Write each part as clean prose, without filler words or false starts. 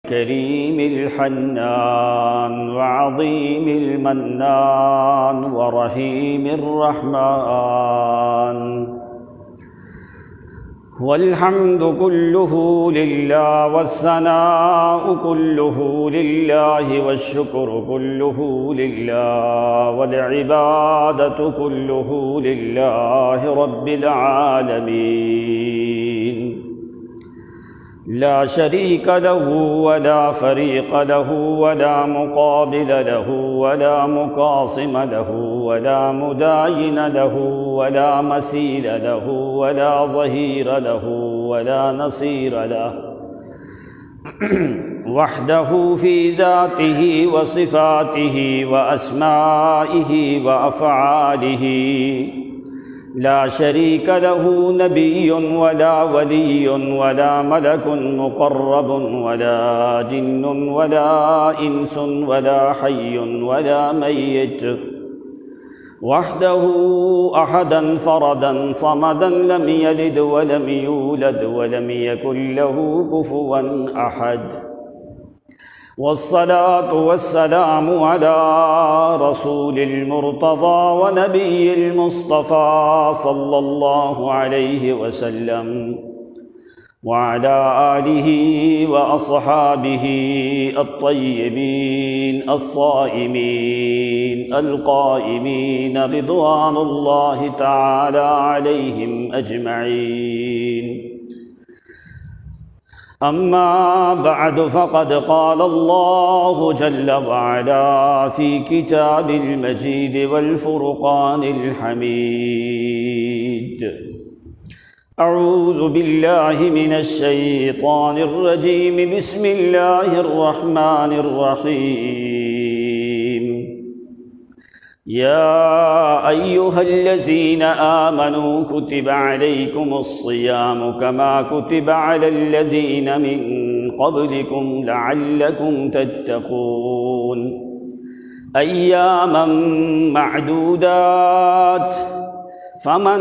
كريم الحنان وعظيم المنان ورحيم الرحمن. والحمد كله لله والثناء كله لله والشكر كله لله والعبادة كله لله رب العالمين، لا شريك له ولا فريق له ولا مقابل له ولا مقاصم له ولا مداين له ولا مثيل له ولا ظهير له ولا نصير له، وحده في ذاته وصفاته وأسمائه وأفعاله، لا شريك له نبي ولا ولي ولا ملك مقرب ولا جن ولا إنس ولا حي ولا ميت، وحده أحدا فردا صمدا لم يلد ولم يولد ولم يكن له كفوا أحد. والصلاة والسلام على رسول المرتضى ونبي المصطفى صلى الله عليه وسلم وعلى آله وأصحابه الطيبين الصائمين القائمين رضوان الله تعالى عليهم أجمعين. أما بعد، فقد قال الله جل وعلا في كتاب المجيد والفرقان الحميد: أعوذ بالله من الشيطان الرجيم، بسم الله الرحمن الرحيم. يا أيها الذين آمنوا كتب عليكم الصيام كما كتب على الذين من قبلكم لعلكم تتقون، أياما معدودات، فمن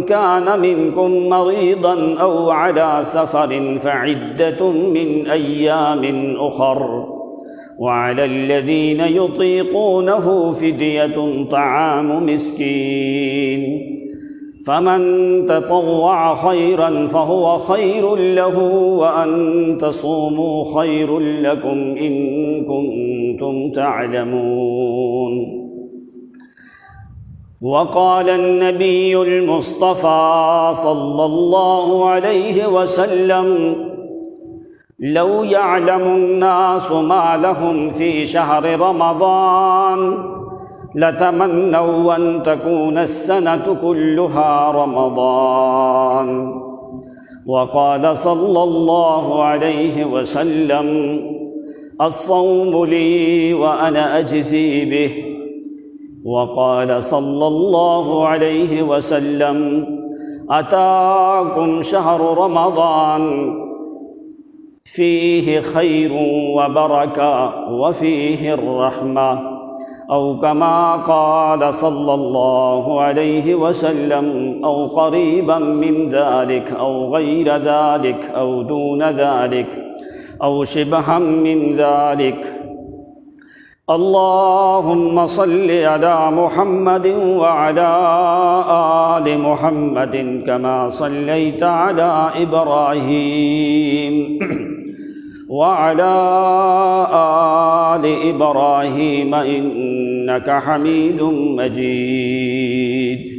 كان منكم مريضا أو على سفر فعدة من أيام أخر، وعلى الذين يطيقونه فدية طعام مسكين، فمن تطوع خيرا فهو خير له، وأن تصوموا خير لكم إن كنتم تعلمون. وقال النبي المصطفى صلى الله عليه وسلم: لو يعلم الناس ما لهم في شهر رمضان لتمنوا أن تكون السنة كلها رمضان. وقال صلى الله عليه وسلم: الصوم لي وأنا أجزي به. وقال صلى الله عليه وسلم: أتاكم شهر رمضان فيه خير وبركة وفيه الرحمة، أو كما قال صلى الله عليه وسلم، أو قريبا من ذلك أو غير ذلك أو دون ذلك أو شبها من ذلك. اللهم صل على محمد وعلى آل محمد كما صليت على إبراهيم وعلى آل إبراهيم إنك حميد مجيد.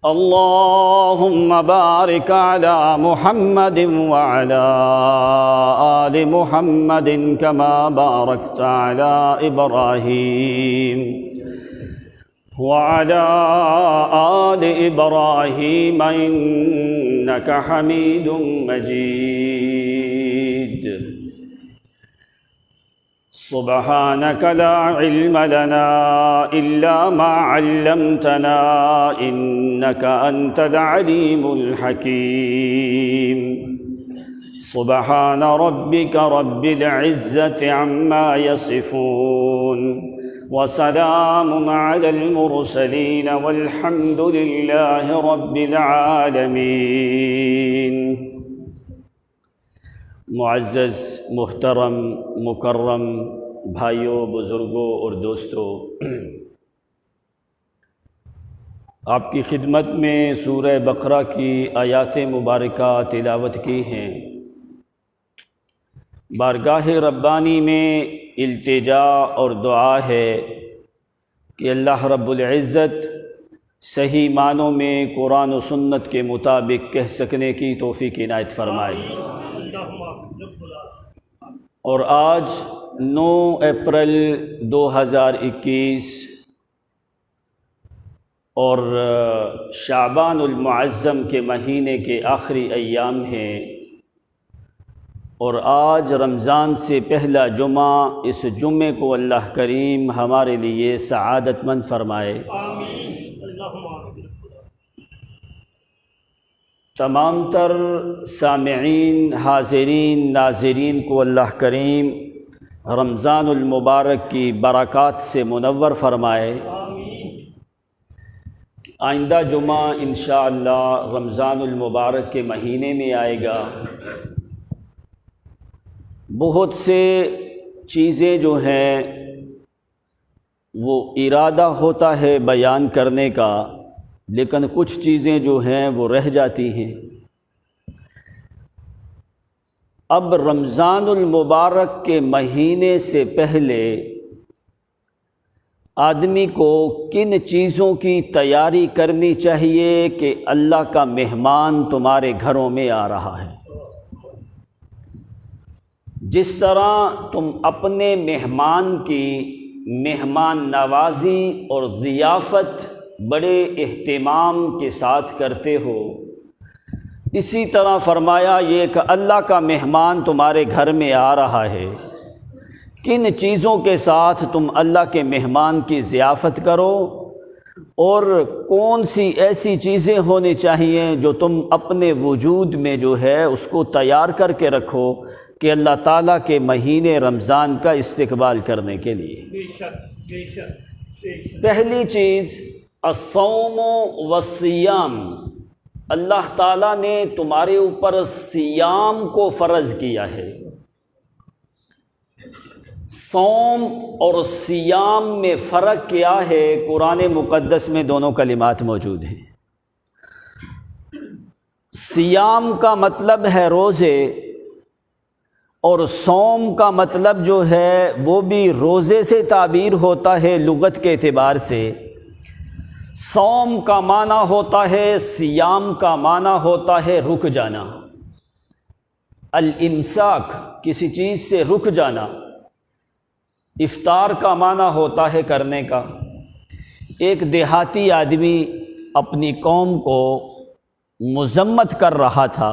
اللهم بارك على محمد وعلى آل محمد كما باركت على إبراهيم وعلى آل إبراهيم إنك حميد مجيد. سبحانك لا علم لنا إلا ما علمتنا إنك أنت العليم الحكيم. سبحان ربك رب العزة عما يصفون، وسلام على المرسلين والحمد لله رب العالمين. معزز محترم مکرم بھائیوں، بزرگوں اور دوستوں، آپ کی خدمت میں سورہ بقرہ کی آیات مبارکہ تلاوت کی ہیں۔ بارگاہ ربانی میں التجا اور دعا ہے کہ اللہ رب العزت صحیح معنوں میں قرآن و سنت کے مطابق کہہ سکنے کی توفیق عنایت فرمائے۔ اور آج 9 اپریل 2021 اور شعبان المعظم کے مہینے کے آخری ایام ہیں، اور آج رمضان سے پہلا جمعہ، اس جمعے کو اللہ کریم ہمارے لیے سعادت مند فرمائے۔ تمام تر سامعین، حاضرین، ناظرین کو اللہ کریم رمضان المبارک کی برکات سے منور فرمائے۔ آئندہ جمعہ انشاءاللہ رمضان المبارک کے مہینے میں آئے گا۔ بہت سے چیزیں جو ہیں وہ ارادہ ہوتا ہے بیان کرنے کا، لیکن کچھ چیزیں جو ہیں وہ رہ جاتی ہیں۔ اب رمضان المبارک کے مہینے سے پہلے آدمی کو کن چیزوں کی تیاری کرنی چاہیے کہ اللہ کا مہمان تمہارے گھروں میں آ رہا ہے؟ جس طرح تم اپنے مہمان کی مہمان نوازی اور ضیافت بڑے اہتمام کے ساتھ کرتے ہو، اسی طرح فرمایا یہ کہ اللہ کا مہمان تمہارے گھر میں آ رہا ہے، کن چیزوں کے ساتھ تم اللہ کے مہمان کی ضیافت کرو، اور کون سی ایسی چیزیں ہونی چاہیے جو تم اپنے وجود میں جو ہے اس کو تیار کر کے رکھو کہ اللہ تعالیٰ کے مہینے رمضان کا استقبال کرنے کے لیے۔ پہلی چیز الصوم والصیام، اللہ تعالیٰ نے تمہارے اوپر صیام کو فرض کیا ہے۔ صوم اور صیام میں فرق کیا ہے؟ قرآن مقدس میں دونوں کلمات موجود ہیں۔ صیام کا مطلب ہے روزے، اور صوم کا مطلب جو ہے وہ بھی روزے سے تعبیر ہوتا ہے لغت کے اعتبار سے۔ صوم کا معنی ہوتا ہے، صیام کا معنی ہوتا ہے رک جانا، الامساک، کسی چیز سے رک جانا۔ افطار کا معنی ہوتا ہے کرنے کا۔ ایک دیہاتی آدمی اپنی قوم کو مذمت کر رہا تھا۔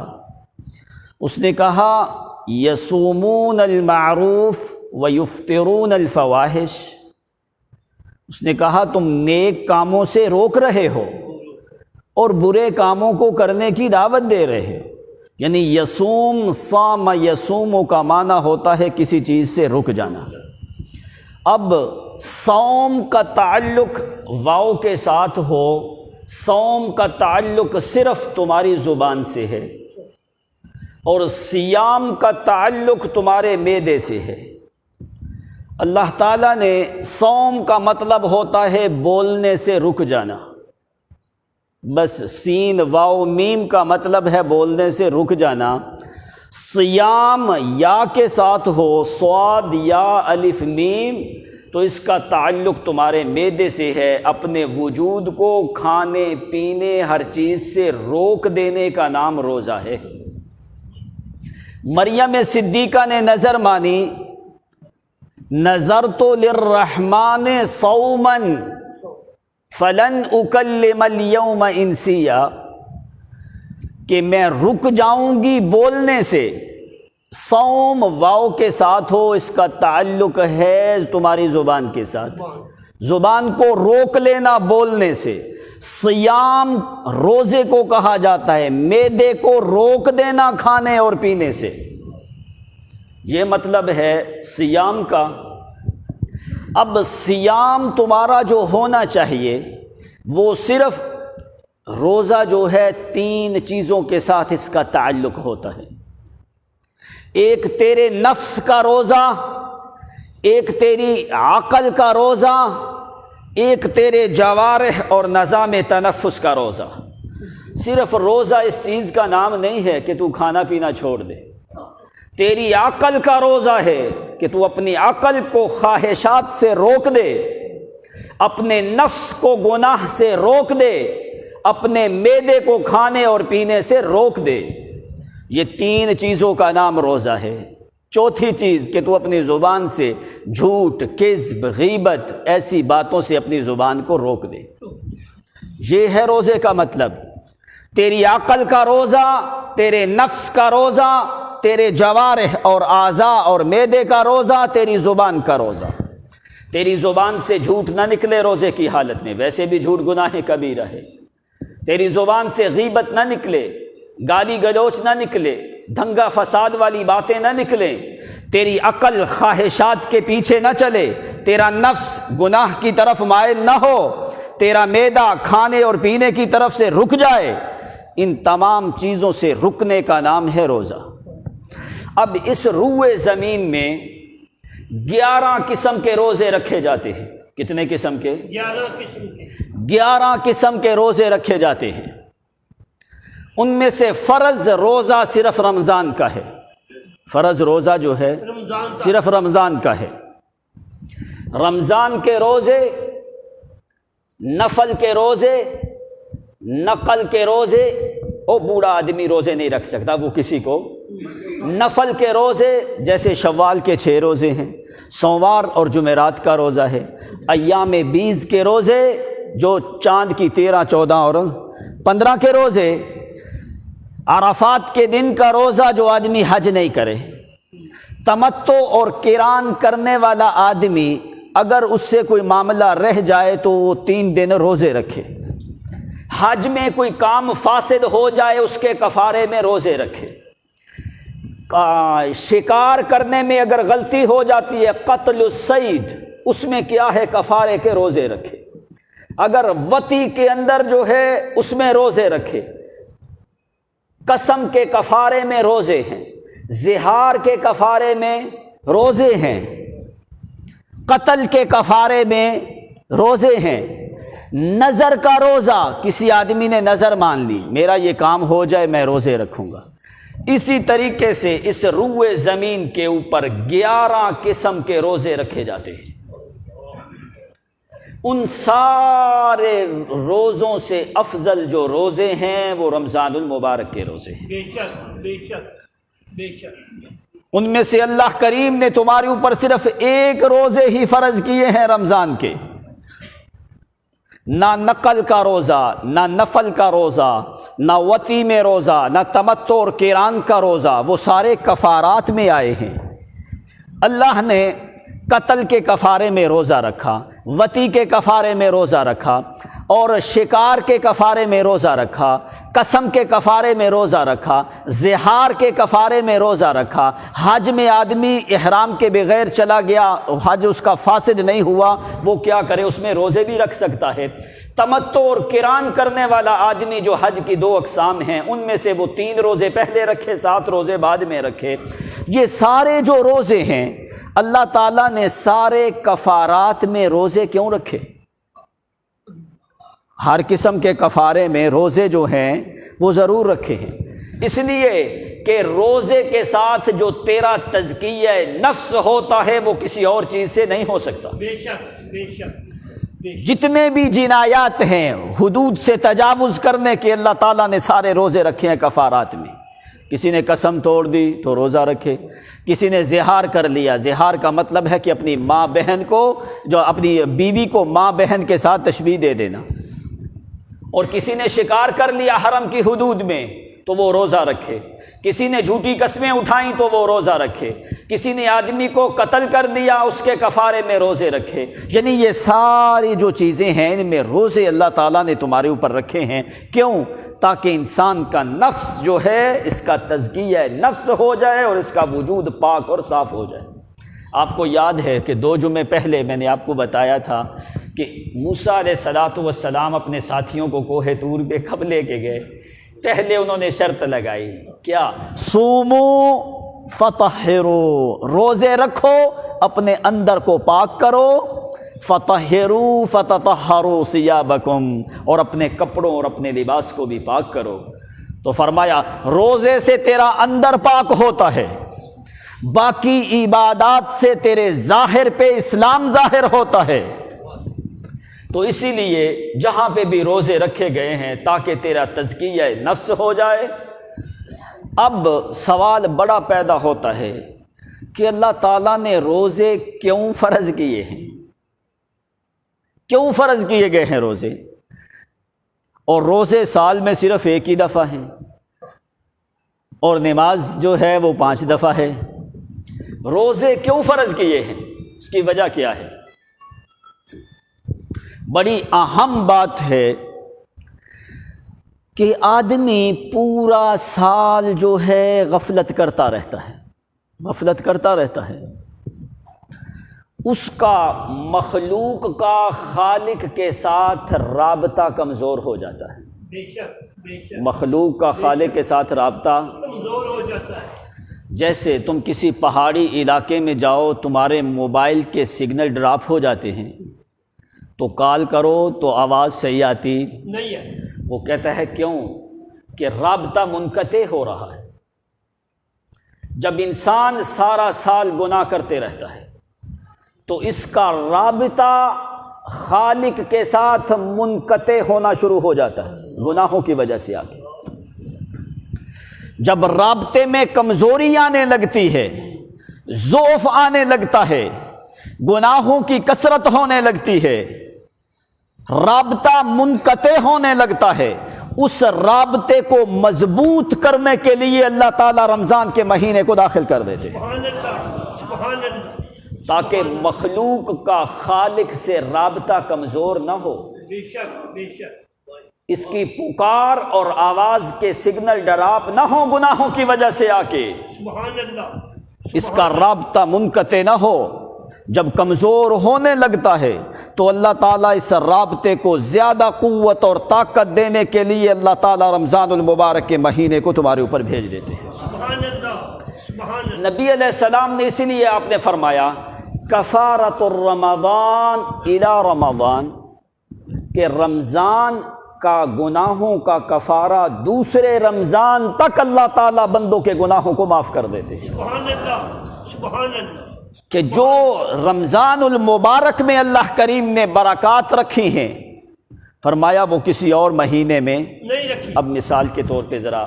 اس نے کہا یصومون المعروف ویفطرون الفواحش، اس نے کہا تم نیک کاموں سے روک رہے ہو اور برے کاموں کو کرنے کی دعوت دے رہے ہو۔ یعنی یصوم، صام یصوم کا معنی ہوتا ہے کسی چیز سے رک جانا۔ اب صوم کا تعلق واو کے ساتھ ہو، صوم کا تعلق صرف تمہاری زبان سے ہے، اور صیام کا تعلق تمہارے معدے سے ہے۔ اللہ تعالیٰ نے صوم کا مطلب ہوتا ہے بولنے سے رک جانا، بس سین واو میم کا مطلب ہے بولنے سے رک جانا۔ صیام یا کے ساتھ ہو، صاد یا الف میم، تو اس کا تعلق تمہارے معدے سے ہے۔ اپنے وجود کو کھانے پینے ہر چیز سے روک دینے کا نام روزہ ہے۔ مریم صدیقہ نے نظر مانی، نظرت للرحمن صوما فلن اکلم اليوم انسیا، کہ میں رک جاؤں گی بولنے سے۔ صوم واو کے ساتھ ہو، اس کا تعلق ہے تمہاری زبان کے ساتھ، زبان کو روک لینا بولنے سے۔ صیام روزے کو کہا جاتا ہے، معدے کو روک دینا کھانے اور پینے سے، یہ مطلب ہے صیام کا۔ اب صیام تمہارا جو ہونا چاہیے وہ صرف روزہ جو ہے 3 چیزوں کے ساتھ اس کا تعلق ہوتا ہے۔ ایک تیرے نفس کا روزہ، ایک تیری عقل کا روزہ، ایک تیرے جوارح اور نظام تنفس کا روزہ۔ صرف روزہ اس چیز کا نام نہیں ہے کہ تو کھانا پینا چھوڑ دے، تیری عقل کا روزہ ہے کہ تو اپنی عقل کو خواہشات سے روک دے، اپنے نفس کو گناہ سے روک دے، اپنے معدے کو کھانے اور پینے سے روک دے۔ یہ تین چیزوں کا نام روزہ ہے۔ چوتھی چیز کہ تو اپنی زبان سے جھوٹ، کذب، غیبت ایسی باتوں سے اپنی زبان کو روک دے۔ یہ ہے روزے کا مطلب۔ تیری عقل کا روزہ، تیرے نفس کا روزہ، تیرے جوارح اور اعضاء اور معدے کا روزہ، تیری زبان کا روزہ۔ تیری زبان سے جھوٹ نہ نکلے روزے کی حالت میں، ویسے بھی جھوٹ گناہ کبیرہ ہے۔ تیری زبان سے غیبت نہ نکلے، گالی گلوچ نہ نکلے، دھنگا فساد والی باتیں نہ نکلیں، تیری عقل خواہشات کے پیچھے نہ چلے، تیرا نفس گناہ کی طرف مائل نہ ہو، تیرا معدہ کھانے اور پینے کی طرف سے رک جائے۔ ان تمام چیزوں سے رکنے کا نام ہے روزہ۔ اب اس روئے زمین میں 11 قسم کے روزے رکھے جاتے ہیں۔ کتنے قسم کے؟ 11 قسم کے روزے رکھے جاتے ہیں۔ ان میں سے فرض روزہ صرف رمضان کا ہے۔ فرض روزہ جو ہے صرف رمضان کا ہے۔ رمضان کے روزے، نفل کے روزے، نقل کے روزے، وہ بوڑھا آدمی روزے نہیں رکھ سکتا، وہ کسی کو نفل کے روزے جیسے شوال کے 6 روزے ہیں، سوموار اور جمعرات کا روزہ ہے، ایام 20 کے روزے جو چاند کی 13، 14 اور 15 کے روزے، عرفات کے دن کا روزہ جو آدمی حج نہیں کرے، تمتع اور قران کرنے والا آدمی اگر اس سے کوئی معاملہ رہ جائے تو وہ 3 دن روزے رکھے، حج میں کوئی کام فاسد ہو جائے اس کے کفارے میں روزے رکھے، شکار کرنے میں اگر غلطی ہو جاتی ہے قتل الصید، اس میں کیا ہے کفارے کے روزے رکھے، اگر وطی کے اندر جو ہے اس میں روزے رکھے، قسم کے کفارے میں روزے ہیں، زہار کے کفارے میں روزے ہیں، قتل کے کفارے میں روزے ہیں، نظر کا روزہ، کسی آدمی نے نظر مان لی میرا یہ کام ہو جائے میں روزے رکھوں گا۔ اسی طریقے سے اس روئے زمین کے اوپر 11 قسم کے روزے رکھے جاتے ہیں۔ ان سارے روزوں سے افضل جو روزے ہیں وہ رمضان المبارک کے روزے ہیں۔ بے شک بے شک بے شک۔ ان میں سے اللہ کریم نے تمہارے اوپر صرف 1 روزے ہی فرض کیے ہیں رمضان کے، نہ نقل کا روزہ، نہ نفل کا روزہ، نہ وطی میں روزہ، نہ تمتع اور قران کا روزہ، وہ سارے کفارات میں آئے ہیں۔ اللہ نے قتل کے کفارے میں روزہ رکھا، وطی کے کفارے میں روزہ رکھا، اور شکار کے کفارے میں روزہ رکھا، قسم کے کفارے میں روزہ رکھا، زہار کے کفارے میں روزہ رکھا، حج میں آدمی احرام کے بغیر چلا گیا، حج اس کا فاسد نہیں ہوا، وہ کیا کرے، اس میں روزے بھی رکھ سکتا ہے۔ تمتع اور قران کرنے والا آدمی جو حج کی 2 اقسام ہیں ان میں سے وہ 3 روزے پہلے رکھے، 7 روزے بعد میں رکھے۔ یہ سارے جو روزے ہیں اللہ تعالیٰ نے سارے کفارات میں روزے کیوں رکھے؟ ہر قسم کے کفارے میں روزے جو ہیں وہ ضرور رکھے ہیں، اس لیے کہ روزے کے ساتھ جو تیرا تزکیہ نفس ہوتا ہے وہ کسی اور چیز سے نہیں ہو سکتا۔ بے شک بے شک بے شک۔ جتنے بھی جنایات ہیں حدود سے تجاوز کرنے کے اللہ تعالیٰ نے سارے روزے رکھے ہیں کفارات میں۔ کسی نے قسم توڑ دی تو روزہ رکھے، کسی نے زہار کر لیا، زہار کا مطلب ہے کہ اپنی ماں بہن کو، جو اپنی بیوی کو ماں بہن کے ساتھ تشبیہ دے دینا، اور کسی نے شکار کر لیا حرم کی حدود میں تو وہ روزہ رکھے، کسی نے جھوٹی قسمیں اٹھائیں تو وہ روزہ رکھے، کسی نے آدمی کو قتل کر دیا اس کے کفارے میں روزے رکھے۔ یعنی یہ ساری جو چیزیں ہیں ان میں روزے اللہ تعالیٰ نے تمہارے اوپر رکھے ہیں۔ کیوں؟ تاکہ انسان کا نفس جو ہے اس کا تزکیہ نفس ہو جائے اور اس کا وجود پاک اور صاف ہو جائے۔ آپ کو یاد ہے کہ 2 جمعے پہلے میں نے آپ کو بتایا تھا کہ موسیٰ علیہ السلام اپنے ساتھیوں کو کوہ طور پہ کب لے کے گئے؟ پہلے انہوں نے شرط لگائی، کیا؟ سومو فطہروا، روزے رکھو اپنے اندر کو پاک کرو، فطہروا فتطہروا ثیابکم، اور اپنے کپڑوں اور اپنے لباس کو بھی پاک کرو۔ تو فرمایا روزے سے تیرا اندر پاک ہوتا ہے، باقی عبادات سے تیرے ظاہر پہ اسلام ظاہر ہوتا ہے۔ تو اسی لیے جہاں پہ بھی روزے رکھے گئے ہیں تاکہ تیرا تزکیہ نفس ہو جائے۔ اب سوال بڑا پیدا ہوتا ہے کہ اللہ تعالیٰ نے روزے کیوں فرض کیے ہیں؟ کیوں فرض کیے گئے ہیں روزے؟ اور روزے سال میں صرف ایک ہی دفعہ ہیں، اور نماز جو ہے وہ 5 دفعہ ہے۔ روزے کیوں فرض کیے ہیں؟ اس کی وجہ کیا ہے؟ بڑی اہم بات ہے کہ آدمی پورا سال جو ہے غفلت کرتا رہتا ہے، غفلت کرتا رہتا ہے، اس کا مخلوق کا خالق کے ساتھ رابطہ کمزور ہو جاتا ہے۔ بے شک بے شک مخلوق کا خالق کے ساتھ رابطہ کمزور ہو جاتا ہے۔ جیسے تم کسی پہاڑی علاقے میں جاؤ، تمہارے موبائل کے سگنل ڈراپ ہو جاتے ہیں، تو کال کرو تو آواز صحیح آتی نہیں ہے۔ وہ کہتا ہے کیوں؟ کہ رابطہ منقطع ہو رہا ہے۔ جب انسان سارا سال گناہ کرتے رہتا ہے تو اس کا رابطہ خالق کے ساتھ منقطع ہونا شروع ہو جاتا ہے گناہوں کی وجہ سے۔ آگے جب رابطے میں کمزوری آنے لگتی ہے، ضعف آنے لگتا ہے، گناہوں کی کثرت ہونے لگتی ہے، رابطہ منقطع ہونے لگتا ہے، اس رابطے کو مضبوط کرنے کے لیے اللہ تعالیٰ رمضان کے مہینے کو داخل کر دیتے ہیں، سبحان اللہ سبحان اللہ، تاکہ مخلوق کا خالق سے رابطہ کمزور نہ ہو، بے شک بے شک، اس کی پکار اور آواز کے سگنل ڈراپ نہ ہو گناہوں کی وجہ سے آ کے، سبحان اللہ، اس کا رابطہ منقطع نہ ہو۔ جب کمزور ہونے لگتا ہے تو اللہ تعالیٰ اس رابطے کو زیادہ قوت اور طاقت دینے کے لیے اللہ تعالیٰ رمضان المبارک کے مہینے کو تمہارے اوپر بھیج دیتے ہیں۔ سبحان اللہ سبحان اللہ۔ نبی علیہ السلام نے اسی لیے آپ نے فرمایا کفارۃ الرمضان الی رمضان، کہ رمضان کا گناہوں کا کفارہ دوسرے رمضان تک اللہ تعالیٰ بندوں کے گناہوں کو معاف کر دیتے ہیں۔ سبحان اللہ سبحان اللہ، کہ جو رمضان المبارک میں اللہ کریم نے برکات رکھی ہیں، فرمایا وہ کسی اور مہینے میں نہیں رکھی۔ اب مثال کے طور پہ ذرا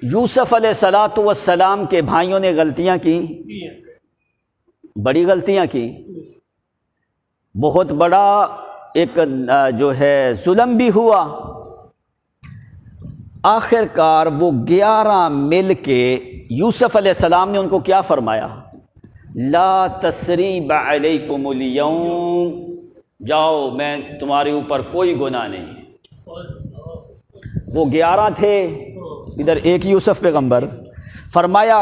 یوسف علیہ السلام کے بھائیوں نے غلطیاں کی، بڑی غلطیاں کی، بہت بڑا ایک جو ہے ظلم بھی ہوا۔ آخر کار وہ 11 مل کے یوسف علیہ السلام نے ان کو کیا فرمایا؟ لا تثریب علیکم اليوم، جاؤ میں تمہارے اوپر کوئی گناہ نہیں۔ وہ 11 تھے، ادھر ایک یوسف پیغمبر، فرمایا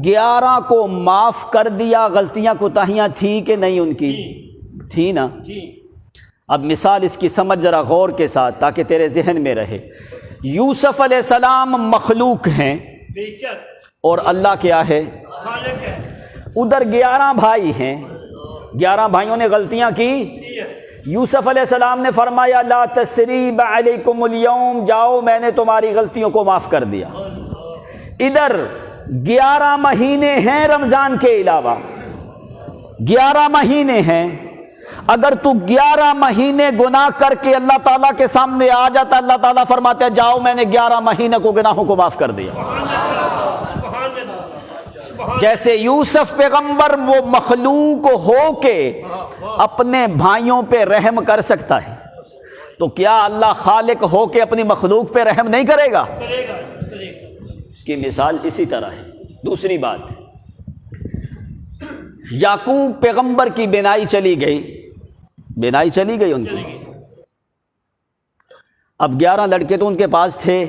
11 کو معاف کر دیا۔ غلطیاں کوتاہیاں تھیں کہ نہیں ان کی؟ تھی نا۔ جی اب مثال اس کی سمجھ ذرا غور کے ساتھ تاکہ تیرے ذہن میں رہے۔ یوسف علیہ السلام مخلوق ہیں بے شک، اور اللہ کیا ہے؟ خالق ہے۔ ادھر 11 بھائی ہیں، 11 بھائیوں نے غلطیاں کی۔ یوسف علیہ السلام نے فرمایا لا تثریب علیکم اليوم، جاؤ میں نے تمہاری غلطیوں کو معاف کر دیا۔ ادھر 11 مہینے ہیں رمضان کے علاوہ، 11 مہینے ہیں۔ اگر تو 11 مہینے گناہ کر کے اللہ تعالیٰ کے سامنے آ جاتا، اللہ تعالیٰ فرماتا ہے جاؤ میں نے 11 مہینے کو گناہوں کو معاف کر دیا۔ جیسے یوسف پیغمبر وہ مخلوق ہو کے اپنے بھائیوں پہ رحم کر سکتا ہے، تو کیا اللہ خالق ہو کے اپنی مخلوق پہ رحم نہیں کرے گا؟ اس کی مثال اسی طرح ہے۔ دوسری بات، یعقوب پیغمبر کی بینائی چلی گئی، بینائی چلی گئی ان کی۔ اب 11 لڑکے تو ان کے پاس تھے،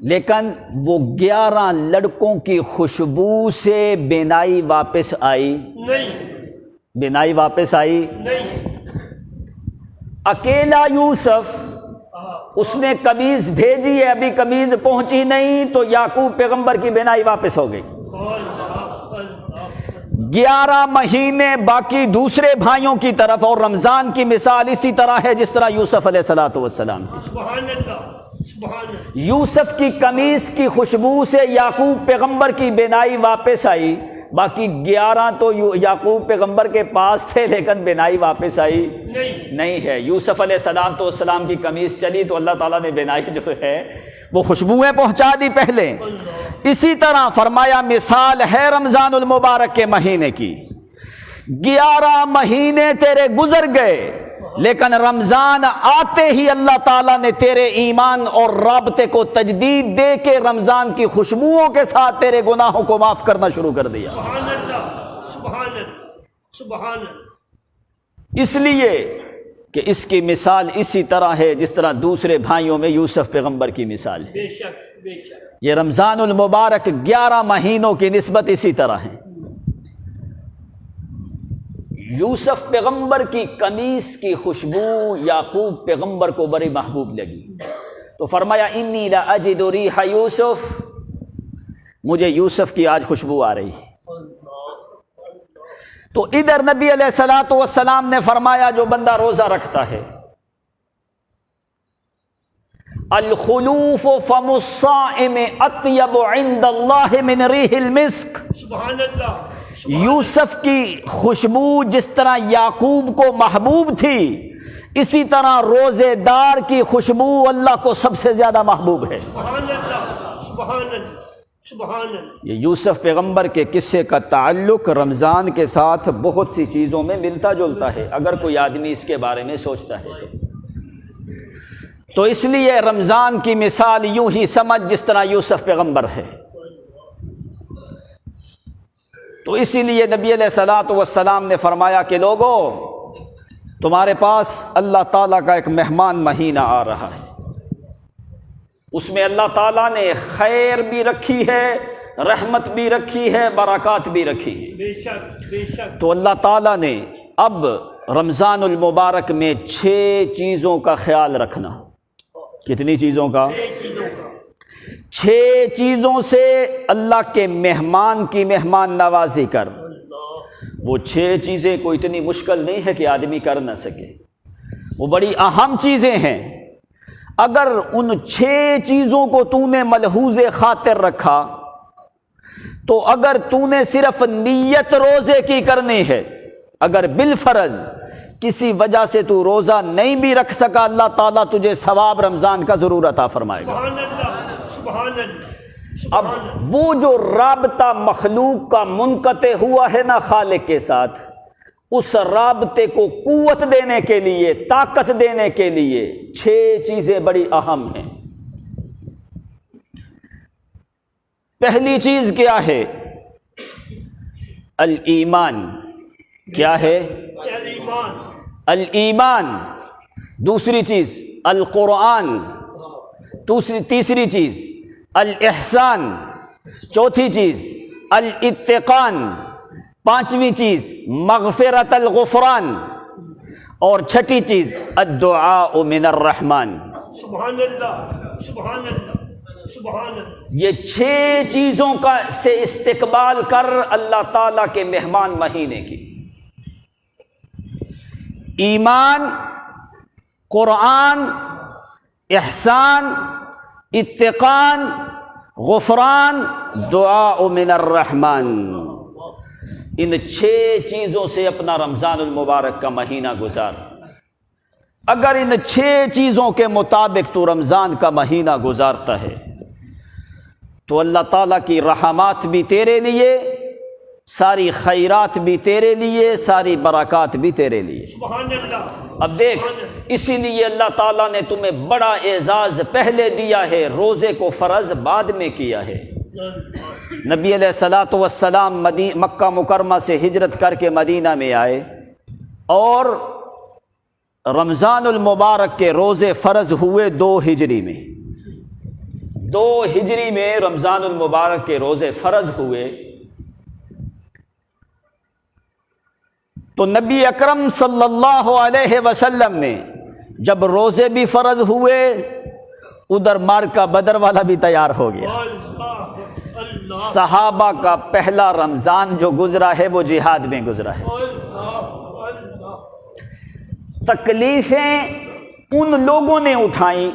لیکن وہ 11 لڑکوں کی خوشبو سے بینائی واپس آئی نہیں، بینائی واپس آئی؟ نہیں، اکیلا یوسف اس نے قمیض بھیجی ہے، ابھی قمیض پہنچی نہیں تو یعقوب پیغمبر کی بینائی واپس ہو گئی۔ 11 مہینے باقی دوسرے بھائیوں کی طرف، اور رمضان کی مثال اسی طرح ہے جس طرح یوسف علیہ السلام کی۔ سبحان اللہ، سبحان اللہ۔ یوسف کی قمیص کی خوشبو سے یعقوب پیغمبر کی بینائی واپس آئی، باقی 11 تو یعقوب پیغمبر کے پاس تھے لیکن بینائی واپس آئی نہیں ہے۔ یوسف علیہ السلام کی قمیص چلی تو اللہ تعالیٰ نے بینائی جو ہے وہ خوشبوئیں پہنچا دی پہلے۔ اسی طرح فرمایا مثال ہے رمضان المبارک کے مہینے کی، 11 مہینے تیرے گزر گئے لیکن رمضان آتے ہی اللہ تعالیٰ نے تیرے ایمان اور رابطے کو تجدید دے کے رمضان کی خوشبوؤں کے ساتھ تیرے گناہوں کو معاف کرنا شروع کر دیا۔ سبحان اللہ، سبحان اللہ، سبحان اللہ۔ اس لیے کہ اس کی مثال اسی طرح ہے جس طرح دوسرے بھائیوں میں یوسف پیغمبر کی مثال ہے۔ بے شک، بے شک۔ یہ رمضان المبارک 11 مہینوں کی نسبت اسی طرح ہے۔ یوسف پیغمبر کی قمیص کی خوشبو یعقوب پیغمبر کو بڑی محبوب لگی تو فرمایا انی لاجد ریح یوسف، مجھے یوسف کی آج خوشبو آ رہی ہے۔ تو ادھر نبی علیہ الصلوۃ والسلام نے فرمایا جو بندہ روزہ رکھتا ہے، الخلوف فم الصائم اطیب عند اللہ من ریح المسک، سبحان اللہ۔ یوسف کی خوشبو جس طرح یعقوب کو محبوب تھی اسی طرح روزے دار کی خوشبو اللہ کو سب سے زیادہ محبوب ہے۔ سبحان اللہ، سبحان اللہ، سبحان اللہ۔ یہ یوسف پیغمبر کے قصے کا تعلق رمضان کے ساتھ بہت سی چیزوں میں ملتا جلتا ہے اگر کوئی آدمی اس کے بارے میں سوچتا ہے تو اس لیے رمضان کی مثال یوں ہی سمجھ جس طرح یوسف پیغمبر ہے۔ تو اسی لیے نبی علیہ الصلوۃ والسلام نے فرمایا کہ لوگوں تمہارے پاس اللہ تعالیٰ کا ایک مہمان مہینہ آ رہا ہے، اس میں اللہ تعالیٰ نے خیر بھی رکھی ہے، رحمت بھی رکھی ہے، برکات بھی رکھی ہے۔ بے شک، بے شک۔ تو اللہ تعالیٰ نے اب رمضان المبارک میں 6 چیزوں کا خیال رکھنا۔ کتنی چیزوں کا؟ 6 چیزوں سے اللہ کے مہمان کی مہمان نوازی کر۔ وہ 6 چیزیں کوئی اتنی مشکل نہیں ہے کہ آدمی کر نہ سکے، وہ بڑی اہم چیزیں ہیں۔ اگر ان 6 چیزوں کو تو نے ملحوظ خاطر رکھا تو اگر تو نے صرف نیت روزے کی کرنی ہے، اگر بالفرض کسی وجہ سے تو روزہ نہیں بھی رکھ سکا اللہ تعالیٰ تجھے ثواب رمضان کا ضرور عطا فرمائے گا۔ سبحان اللہ، سبحان اللہ۔ اب وہ جو رابطہ مخلوق کا منقطع ہوا ہے نا خالق کے ساتھ، اس رابطے کو قوت دینے کے لیے، طاقت دینے کے لیے 6 چیزیں بڑی اہم ہیں۔ پہلی چیز کیا ہے؟ الایمان۔ کیا ہے؟ ایمان۔ الایمان۔ دوسری چیز القرآن، تیسری چیز الاحسان، چوتھی چیز الاتقان، پانچویں چیز مغفرت الغفران، اور چھٹی چیز الدعاء من الرحمن۔ سبحان اللہ، سبحان اللہ، سبحان اللہ۔ یہ 6 چیزوں کا سے استقبال کر اللہ تعالیٰ کے مہمان مہینے کی۔ ایمان، قرآن، احسان، اتقان، غفران، دعاء من الرحمن۔ ان 6 چیزوں سے اپنا رمضان المبارک کا مہینہ گزار۔ اگر ان 6 چیزوں کے مطابق تو رمضان کا مہینہ گزارتا ہے تو اللہ تعالیٰ کی رحمات بھی تیرے لیے، ساری خیرات بھی تیرے لیے، ساری برکات بھی تیرے لیے۔ سبحان اللہ۔ اب دیکھ، اسی لیے اللہ تعالیٰ نے تمہیں بڑا اعزاز پہلے دیا ہے، روزے کو فرض بعد میں کیا ہے۔ نبی علیہ الصلوۃ والسلام مکہ مکرمہ سے ہجرت کر کے مدینہ میں آئے اور رمضان المبارک کے روزے فرض ہوئے 2 ہجری میں۔ 2 ہجری میں رمضان المبارک کے روزے فرض ہوئے تو نبی اکرم صلی اللہ علیہ وسلم نے جب روزے بھی فرض ہوئے ادھر مارکا بدر والا بھی تیار ہو گیا۔ اللہ اللہ صحابہ کا پہلا رمضان جو گزرا ہے وہ جہاد میں گزرا ہے۔ اللہ تکلیفیں ان لوگوں نے اٹھائیں،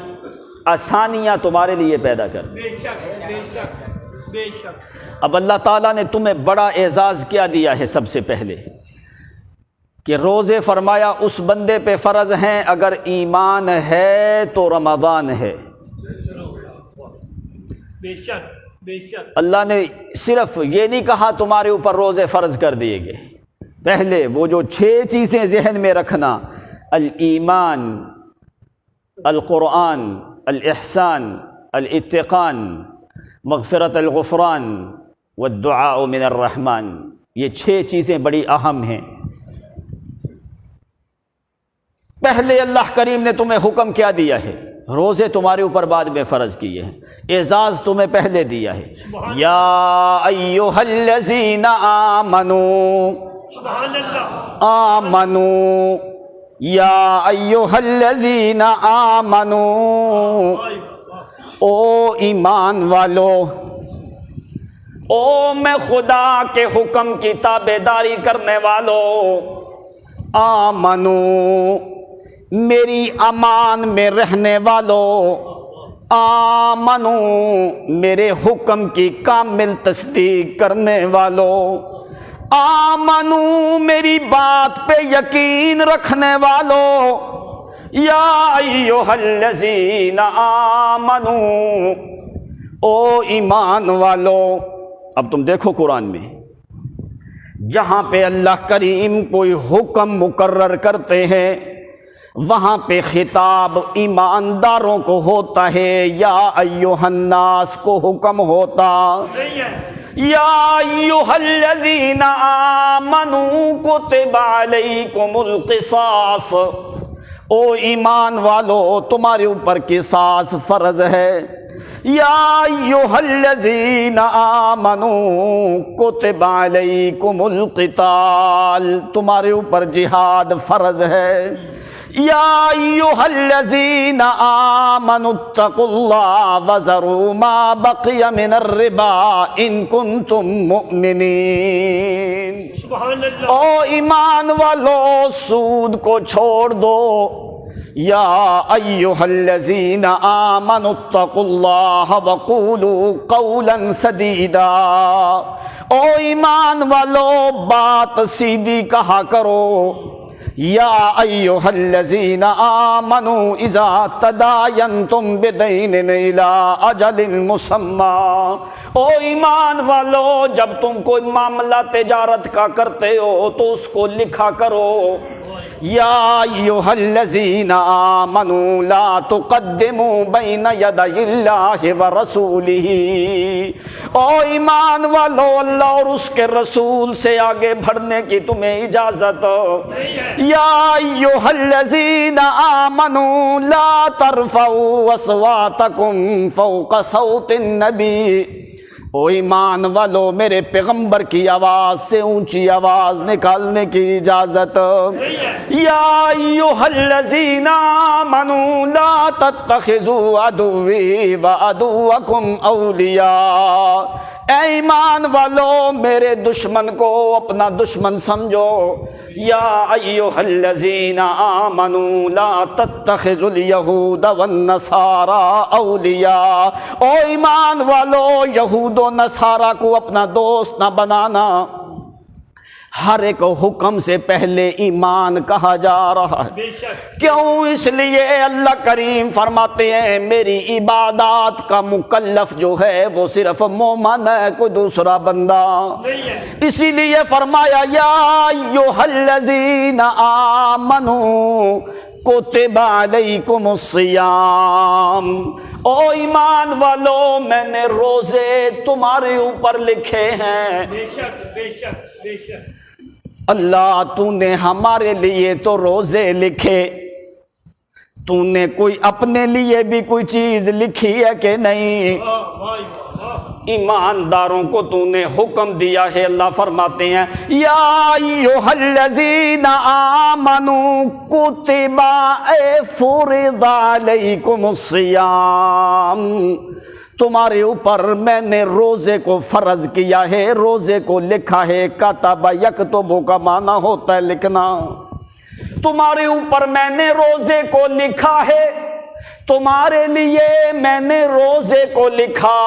آسانیاں تمہارے لیے پیدا کر دی۔ بے شک بے شک بے شک۔ اب اللہ تعالیٰ نے تمہیں بڑا اعزاز کیا دیا ہے سب سے پہلے کہ روزے فرمایا اس بندے پہ فرض ہیں اگر ایمان ہے تو رمضان ہے۔ بے شک بے شک۔ اللہ نے صرف یہ نہیں کہا تمہارے اوپر روزے فرض کر دیے گئے، پہلے وہ جو 6 چیزیں ذہن میں رکھنا، الایمان، القرآن، الاحسان، الاتقان، مغفرت الغفران والدعاء من الرحمن، یہ 6 چیزیں بڑی اہم ہیں۔ پہلے اللہ کریم نے تمہیں حکم کیا دیا ہے، روزے تمہارے اوپر بعد میں فرض کیے ہیں، اعزاز تمہیں پہلے دیا ہے۔ یا ایھا الذین آمنوا، سبحان اللہ آمنوا، یا ایھا الذین آمنوا، او ایمان والو، او میں خدا کے حکم کی تابعداری کرنے والو، آمنو میری امان میں رہنے والو، آمنو میرے حکم کی کامل تصدیق کرنے والو، آمنو میری بات پہ یقین رکھنے والو، یا ایھا الذین آمنو، او ایمان والو۔ اب تم دیکھو قرآن میں جہاں پہ اللہ کریم کوئی حکم مقرر کرتے ہیں وہاں پہ خطاب ایمانداروں کو ہوتا ہے، یا ایھا الناس کو حکم ہوتا، نہیں ہے۔ یا ایھا الذین آمنوا کتب علیکم القصاص، او ایمان والو تمہارے اوپر قصاص فرض ہے، یا ایھا الذین آمنوا کتب علیکم القتال، تمہارے اوپر جہاد فرض ہے، یا ایھا الذین آمنوا اتقوا اللہ وذروا ما بقی من الربا ان کنتم مؤمنین، سبحان اللہ۔ او ایمان والو سود کو چھوڑ دو، یا ایھا الذین آمنوا اتقوا اللہ وقولوا قولا سدیدا، او ایمان والو بات سیدھی کہا کرو، یا ایھا الذین آمنوا اذا تداینتم بدین الی اجل مسمی، او ایمان والو جب تم کوئی معاملہ تجارت کا کرتے ہو تو اس کو لکھا کرو، یا ایھا الذین آمنوا لا تقدموا بین یدی اللہ ورسولہ، او ایمان والو اللہ اور اس کے رسول سے آگے بڑھنے کی تمہیں اجازت، یا ایھا الذین آمنوا لا ترفعوا اصواتکم فوق صوت النبی، او ایمان والو میرے پیغمبر کی آواز سے اونچی آواز نکالنے کی اجازت، یا ایھا الذین آمنوا لا تتخذوا عدوی وعدوکم اولیاء، اے ایمان والو میرے دشمن کو اپنا دشمن سمجھو، یا ایھا الذین آمنوا لا تتخذوا الیہود والنصارى اولیاء، او ایمان والو یہود و نصارہ کو اپنا دوست نہ بنانا، ہر ایک حکم سے پہلے ایمان کہا جا رہا ہے، بے شک۔ کیوں؟ اس لیے اللہ کریم فرماتے ہیں میری عبادات کا مکلف جو ہے وہ صرف مومن ہے، کوئی دوسرا بندہ نہیں ہے۔ اسی لیے فرمایا یا ایھا الذین آمنوا کتب علیکم الصیام، او ایمان والو میں نے روزے تمہارے اوپر لکھے ہیں، بے شک بے شک بے شک۔ اللہ تو نے ہمارے لیے تو روزے لکھے، تو نے کوئی اپنے لیے بھی کوئی چیز لکھی ہے کہ نہیں؟ ایمانداروں کو تو نے حکم دیا ہے۔ اللہ فرماتے ہیں یا ایھا الذین آمنوا کتب فرض علیکم الصیام، تمہارے اوپر میں نے روزے کو فرض کیا ہے، روزے کو لکھا ہے۔ کتب یکتب کا معنی ہوتا ہے لکھنا۔ تمہارے اوپر میں نے روزے کو لکھا ہے، تمہارے لیے میں نے روزے کو لکھا۔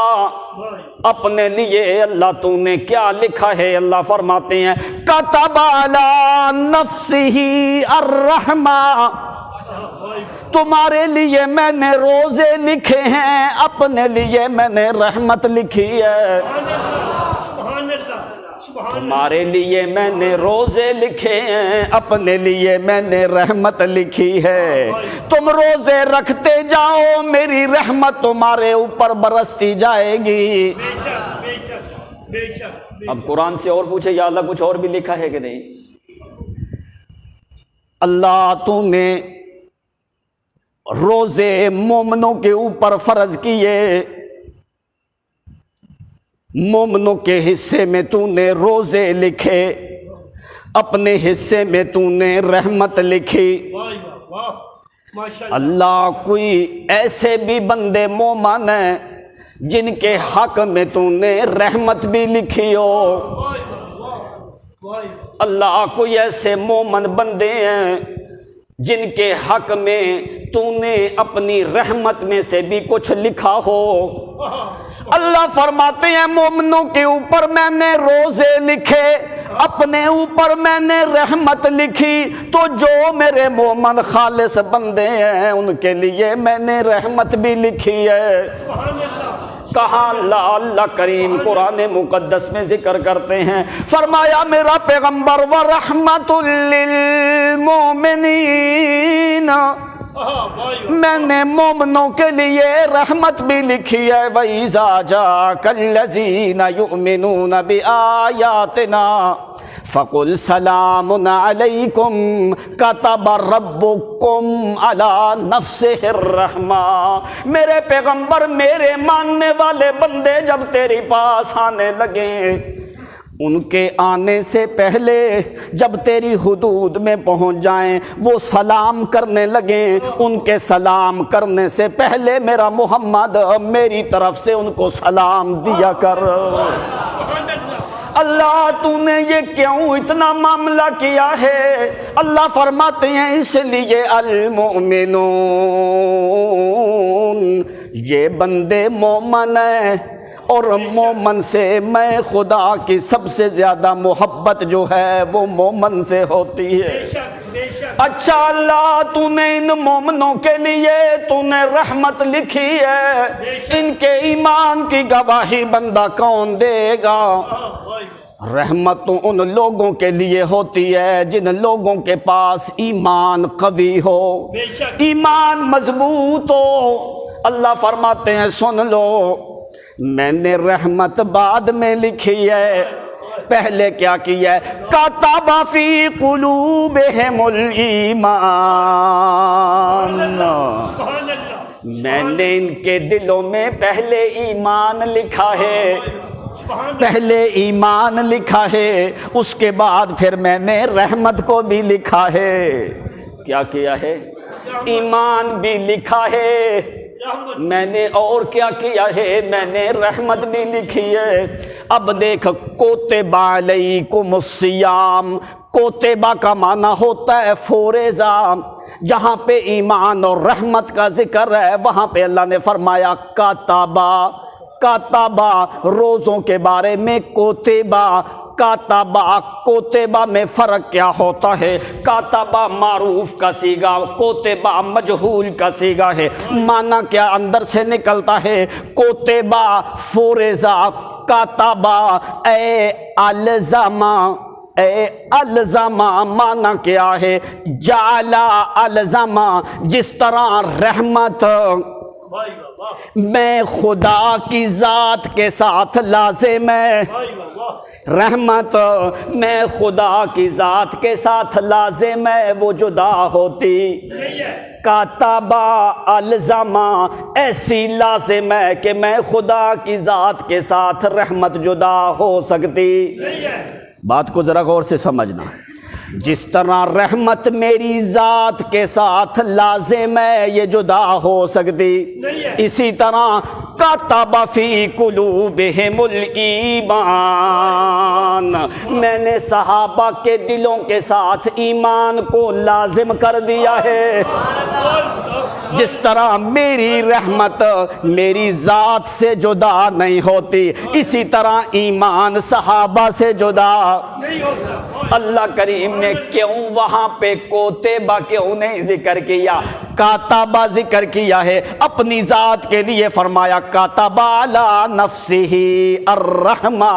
اپنے لیے اللہ تو نے کیا لکھا ہے؟ اللہ فرماتے ہیں کتب علی نفسہ الرحمہ، تمہارے لیے میں نے روزے لکھے ہیں، اپنے لیے میں نے رحمت لکھی ہے۔ تمہارے لیے میں نے روزے لکھے ہیں، اپنے لیے میں نے رحمت لکھی ہے۔ تم روزے رکھتے جاؤ، میری رحمت تمہارے اوپر برستی جائے گی۔ اب قرآن سے اور پوچھے یا اللہ کچھ اور بھی لکھا ہے کہ نہیں؟ اللہ تو نے روزے مومنوں کے اوپر فرض کیے، مومنوں کے حصے میں تو نے روزے لکھے، اپنے حصے میں تو نے رحمت لکھی۔ اللہ کوئی ایسے بھی بندے مومن ہیں جن کے حق میں تو نے رحمت بھی لکھی ہو؟ اللہ کوئی ایسے مومن بندے ہیں جن کے حق میں تو نے اپنی رحمت میں سے بھی کچھ لکھا ہو؟ اللہ فرماتے ہیں مومنوں کے اوپر میں نے روزے لکھے، اپنے اوپر میں نے رحمت لکھی، تو جو میرے مومن خالص بندے ہیں ان کے لیے میں نے رحمت بھی لکھی ہے۔ کہاں اللہ کریم قرآن مقدس میں ذکر کرتے ہیں، فرمایا میرا پیغمبر وَرَحْمَةٌ لِّلْمُؤْمِنِينَ، میں نے مومنوں کے لیے رحمت بھی لکھی ہے۔ وَإِذَا جَاءَكَ الَّذِينَ يُؤْمِنُونَ بِآيَاتِنَا فَقُلْ سَلَامٌ عَلَيْكُمْ كَتَبَ رَبُّكُمْ عَلَى نَفْسِهِ الرَّحْمَةَ، میرے پیغمبر میرے ماننے والے بندے جب تیری پاس آنے لگیں، ان کے آنے سے پہلے جب تیری حدود میں پہنچ جائیں وہ سلام کرنے لگیں، ان کے سلام کرنے سے پہلے میرا محمد میری طرف سے ان کو سلام دیا کر۔ اللہ تو نے یہ کیوں اتنا معاملہ کیا ہے؟ اللہ فرماتے ہیں اس لیے المؤمنون، یہ بندے مومن ہیں، اور مومن سے میں خدا کی سب سے زیادہ محبت جو ہے وہ مومن سے ہوتی ہے۔ اچھا اللہ تو نے ان مومنوں کے لیے تو نے رحمت لکھی ہے، ان کے ایمان کی گواہی بندہ کون دے گا؟ رحمت تو ان لوگوں کے لیے ہوتی ہے جن لوگوں کے پاس ایمان قوی ہو، ایمان مضبوط ہو۔ اللہ فرماتے ہیں سن لو، میں نے رحمت بعد میں لکھی ہے، پہلے کیا کیا ہے؟ کتب فی قلوبہم الایمان، میں نے ان کے دلوں میں پہلے ایمان لکھا ہے، پہلے ایمان لکھا ہے، اس کے بعد پھر میں نے رحمت کو بھی لکھا ہے۔ کیا کیا ہے؟ ایمان بھی لکھا ہے، میں نے اور کیا کیا ہے؟ میں نے رحمت بھی لکھی ہے۔ اب دیکھ کتب علیکم الصیام، کوتبہ کا معنی ہوتا ہے فوریزہ، جہاں پہ ایمان اور رحمت کا ذکر ہے وہاں پہ اللہ نے فرمایا کاتبہ، کاتبہ روزوں کے بارے میں کوتبہ، کاتبہ کوتبہ میں فرق کیا ہوتا ہے؟ کاتبہ معروف کا صیغہ، کوتبہ مجہول کا صیغہ ہے، معنی کیا اندر سے نکلتا ہے؟ کوتبہ فوریزہ، کاتبہ اے الزامہ، اے الزامہ معنی کیا ہے؟ جعلا الزامہ، جس طرح رحمت میں خدا کی ذات کے ساتھ لازم ہے، رحمت میں خدا کی ذات کے ساتھ لازم ہے وہ جدا ہوتی، نہیں ہے، کاتبہ الزما ایسی لازم ہے کہ میں خدا کی ذات کے ساتھ رحمت جدا ہو سکتی۔ نہیں ہے، بات کو ذرا غور سے سمجھنا، جس طرح رحمت میری ذات کے ساتھ لازم ہے یہ جدا ہو سکتی، نہیں ہے، اسی طرح کتب فی قلوبہم الایمان، میں نے صحابہ کے دلوں کے ساتھ ایمان کو لازم کر دیا ہے۔ جس طرح میری رحمت میری ذات سے جدا نہیں ہوتی، اسی طرح ایمان صحابہ سے جدا نہیں ہوتا۔ اللہ کریم نے کیوں وہاں پہ کوتبہ کیوں نہیں ذکر کیا، کاتبہ ذکر کیا ہے؟ اپنی ذات کے لیے فرمایا کاتبہ علی نفسہ الرحمہ،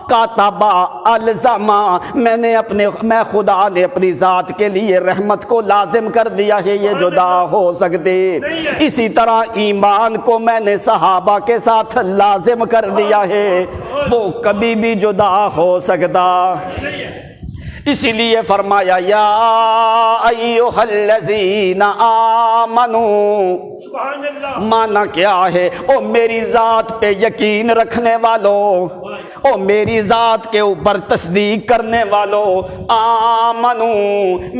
کاتبہ الزما، میں خدا نے اپنی ذات کے لیے رحمت کو لازم کر دیا ہے، یہ جدا ہو سکتے۔ اسی طرح ایمان کو میں نے صحابہ کے ساتھ لازم کر دیا ہے، وہ کبھی بھی جدا ہو سکتا۔ اسی لیے فرمایا یا ایھا الذین آمنوا، سبحان اللہ، مانا کیا ہے؟ او میری ذات پہ یقین رکھنے والوں، او میری ذات کے اوپر تصدیق کرنے والوں، آمنو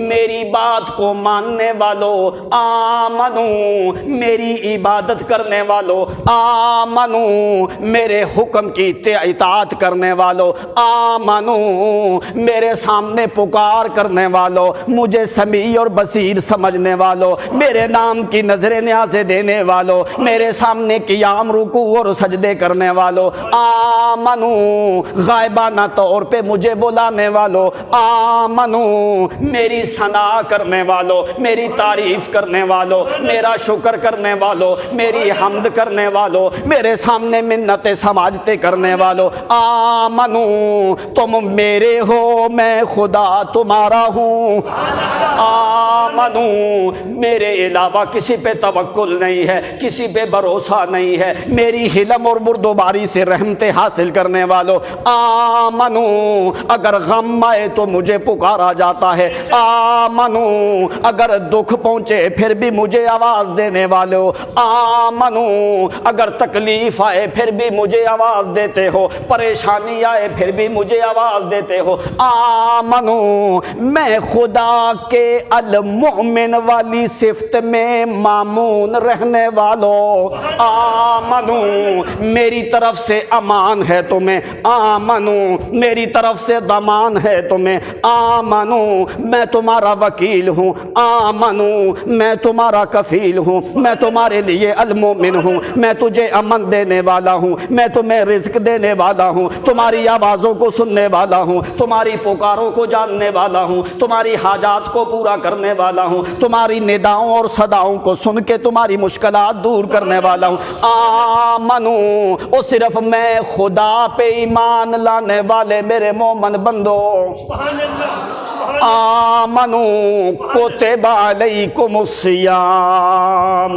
میری بات کو ماننے والوں، آمنو میری عبادت کرنے والوں، آمنو میرے حکم کی اطاعت کرنے والوں، آمنو میرے سامنے پکار کرنے والوں، مجھے سمیع اور بصیر سمجھنے والوں، میرے نام کی نظر نیازیں دینے والوں، میرے سامنے قیام رکوع اور سجدے کرنے والوں، آمنو غائبانہ طور پہ مجھے بلانے والوں، آمنو میری ثنا کرنے والوں، میری تعریف کرنے والوں، میرا شکر کرنے والوں، میری حمد کرنے والوں، میرے سامنے منتیں سماجتیں کرنے والوں، آمنو تم میرے ہو میں خدا تمہارا ہوں، آمنو میرے علاوہ کسی پہ توکل نہیں ہے، کسی پہ بھروسہ نہیں ہے، میری حلم اور بردباری سے رحمتیں حاصل کرنے والوں، آمنو اگر غم آئے تو مجھے پکارا جاتا ہے، آمنو اگر دکھ پہنچے پھر بھی مجھے آواز دینے والوں، آمنو اگر تکلیف آئے پھر بھی مجھے آواز دیتے ہو، پریشانی آئے پھر بھی مجھے آواز دیتے ہو، آمنو میں خدا کے المؤمن والی صفت میں مامون رہنے والوں، آمنو میری طرف سے امان ہے تمہیں، آمنو میری طرف سے ضمان ہے تمہیں، آمنو میں تمہارا وکیل ہوں، آمنو میں تمہارا کفیل ہوں، میں تمہارے لیے المؤمن ہوں، میں تجھے امن دینے والا ہوں، میں تمہیں رزق دینے والا ہوں، تمہاری آوازوں کو سننے والا ہوں، تمہاری پکاروں کو جاننے والا ہوں، تمہاری حاجات کو پورا کرنے والا ہوں، تمہاری نداؤں اور صداؤں کو سن کے تمہاری مشکلات دور کرنے والا ہوں، آمنو او صرف میں خدا پہ ایمان لانے والے میرے مومن بندو، سبحان اللہ، سبحان اللہ، آمنو کتب علیکم الصیام،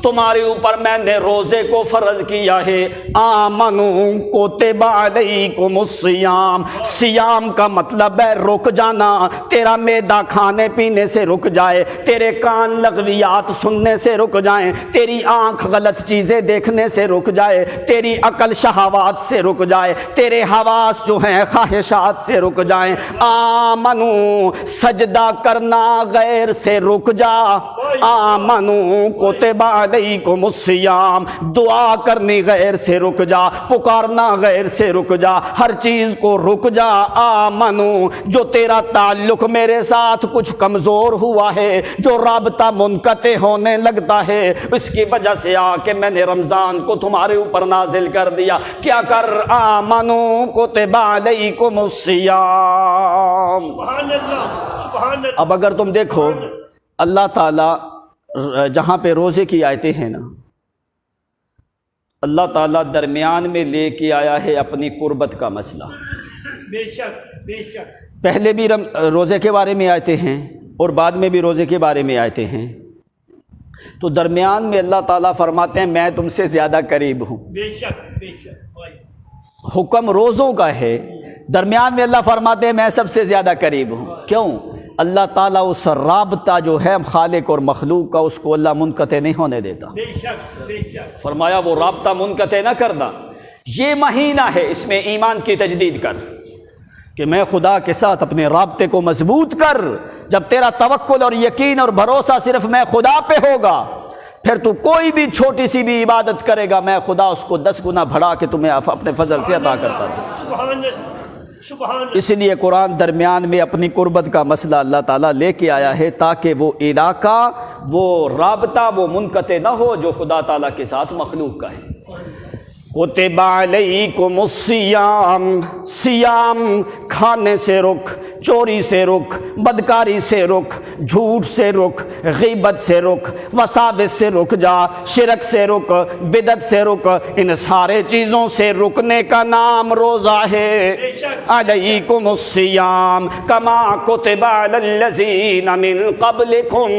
تمہارے اوپر میں نے روزے کو فرض کیا ہے، آمنو کتب علیکم الصیام، صیام کا مطلب ہے رک جانا، تیرا معدہ کھانے پینے سے رک جائے، تیرے کان لغویات سننے سے رک جائیں، تیری آنکھ غلط چیزیں دیکھنے سے رک جائے، تیری عقل شہوات سے رک جائے، تیرے حواس جو ہیں خواہشات سے رک جائیں، آمنو سجدہ کرنا غیر سے رک جا، آمنو کتب علیکم الصیام، دعا کرنی غیر سے رک جا، پکارنا غیر سے رک جا، ہر چیز کو رک جا، آمنو جو تیرا تعلق میرے ساتھ کچھ کمزور ہوا ہے، جو رابطہ منقطع ہونے لگتا ہے، اس کی وجہ سے آ کے میں نے رمضان کو تمہارے اوپر نازل کر دیا، کیا کر آمنو کتب علیکم الصیام۔ سبحان اللہ، سبحان اللہ۔ اب اگر تم دیکھو اللہ تعالیٰ جہاں پہ روزے کی آیتیں ہیں نا، اللہ تعالیٰ درمیان میں لے کے آیا ہے اپنی قربت کا مسئلہ، بے شک، بے شک، پہلے بھی روزے کے بارے میں آیتیں ہیں اور بعد میں بھی روزے کے بارے میں آیتیں ہیں، تو درمیان میں اللہ تعالیٰ فرماتے ہیں میں تم سے زیادہ قریب ہوں، بے شک، بے شک، حکم روزوں کا ہے درمیان میں اللہ فرماتے ہیں میں سب سے زیادہ قریب ہوں. کیوں؟ اللہ تعالیٰ اس رابطہ جو ہے خالق اور مخلوق کا اس کو اللہ منقطع نہیں ہونے دیتا. بے شک بے شک. فرمایا وہ رابطہ منقطع نہ کرنا. یہ مہینہ ہے، اس میں ایمان کی تجدید کر کہ میں خدا کے ساتھ اپنے رابطے کو مضبوط کر. جب تیرا توکل اور یقین اور بھروسہ صرف میں خدا پہ ہوگا، پھر تو کوئی بھی چھوٹی سی بھی عبادت کرے گا، میں خدا اس کو 10 گنا بڑھا کے تمہیں اپنے فضل سے عطا کرتا ہوں. سبحان اللہ سبحان اللہ. اس لیے قرآن درمیان میں اپنی قربت کا مسئلہ اللہ تعالیٰ لے کے آیا ہے تاکہ وہ علاقہ، وہ رابطہ وہ منقطع نہ ہو جو خدا تعالیٰ کے ساتھ مخلوق کا ہے. کتب علیکم الصیام، سیام کھانے سے رک، چوری سے رک، بدکاری سے رک، جھوٹ سے رک، غیبت سے رک، وساوس سے رک جا، شرک سے رک، بدعت سے رک. ان سارے چیزوں سے رکنے کا نام روزہ ہے. علیکم الصیام کما کتب علی الذین من قبلکم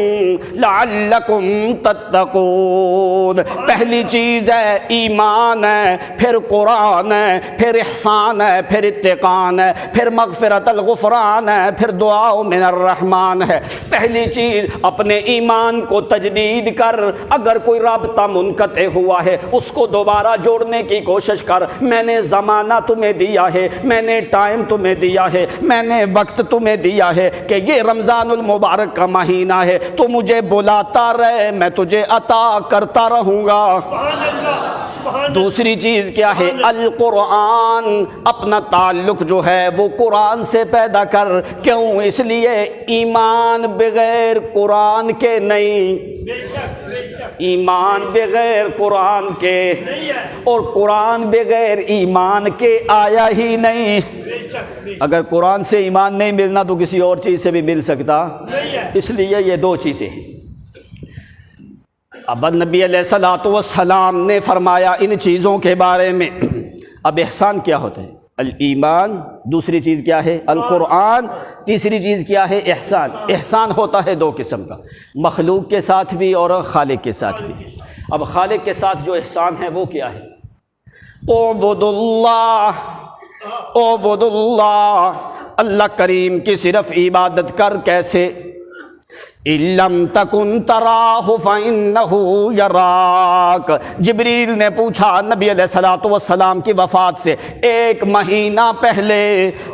لعلکم تتقون. پہلی چیز ہے ایمان ہے، پھر قرآن ہے، پھر احسان ہے، پھر اتقان ہے، پھر مغفرت الغفران ہے، پھر دعا من الرحمن ہے. پہلی چیز اپنے ایمان کو تجدید کر. اگر کوئی رابطہ منقطع ہوا ہے اس کو دوبارہ جوڑنے کی کوشش کر. میں نے زمانہ تمہیں دیا ہے، میں نے ٹائم تمہیں دیا ہے، میں نے وقت تمہیں دیا ہے کہ یہ رمضان المبارک کا مہینہ ہے، تو مجھے بلاتا رہے، میں تجھے عطا کرتا رہوں گا. سبحان اللہ سبحان اللہ. دوسری چیز کیا ہے؟ القرآن. اپنا تعلق جو ہے وہ قرآن سے پیدا کر. کیوں؟ اس لیے ایمان بغیر قرآن کے نہیں، بے شک بے شک. ایمان بغیر قرآن کے، نہیں ہے. اور قرآن بغیر ایمان کے آیا ہی نہیں. بے شک بے شک. اگر قرآن سے ایمان نہیں ملنا تو کسی اور چیز سے بھی مل سکتا. نہیں ہے. اس لیے یہ دو چیزیں ہیں. اب نبی علیہ الصلوۃ والسلام نے فرمایا ان چیزوں کے بارے میں. اب احسان کیا ہوتا ہے؟ الایمان. دوسری چیز کیا ہے؟ القرآن. تیسری چیز کیا ہے؟ احسان. احسان ہوتا ہے 2 قسم کا، مخلوق کے ساتھ بھی اور خالق کے ساتھ بھی. اب خالق کے ساتھ جو احسان ہے وہ کیا ہے؟ اعبد اللہ، اعبد اللہ. اللہ کریم کی صرف عبادت کر. کیسے؟ لم تکن تراہ فإنہ یراک. جبریل نے پوچھا نبی علیہ الصلوۃ والسلام کی وفات سے 1 مہینہ پہلے.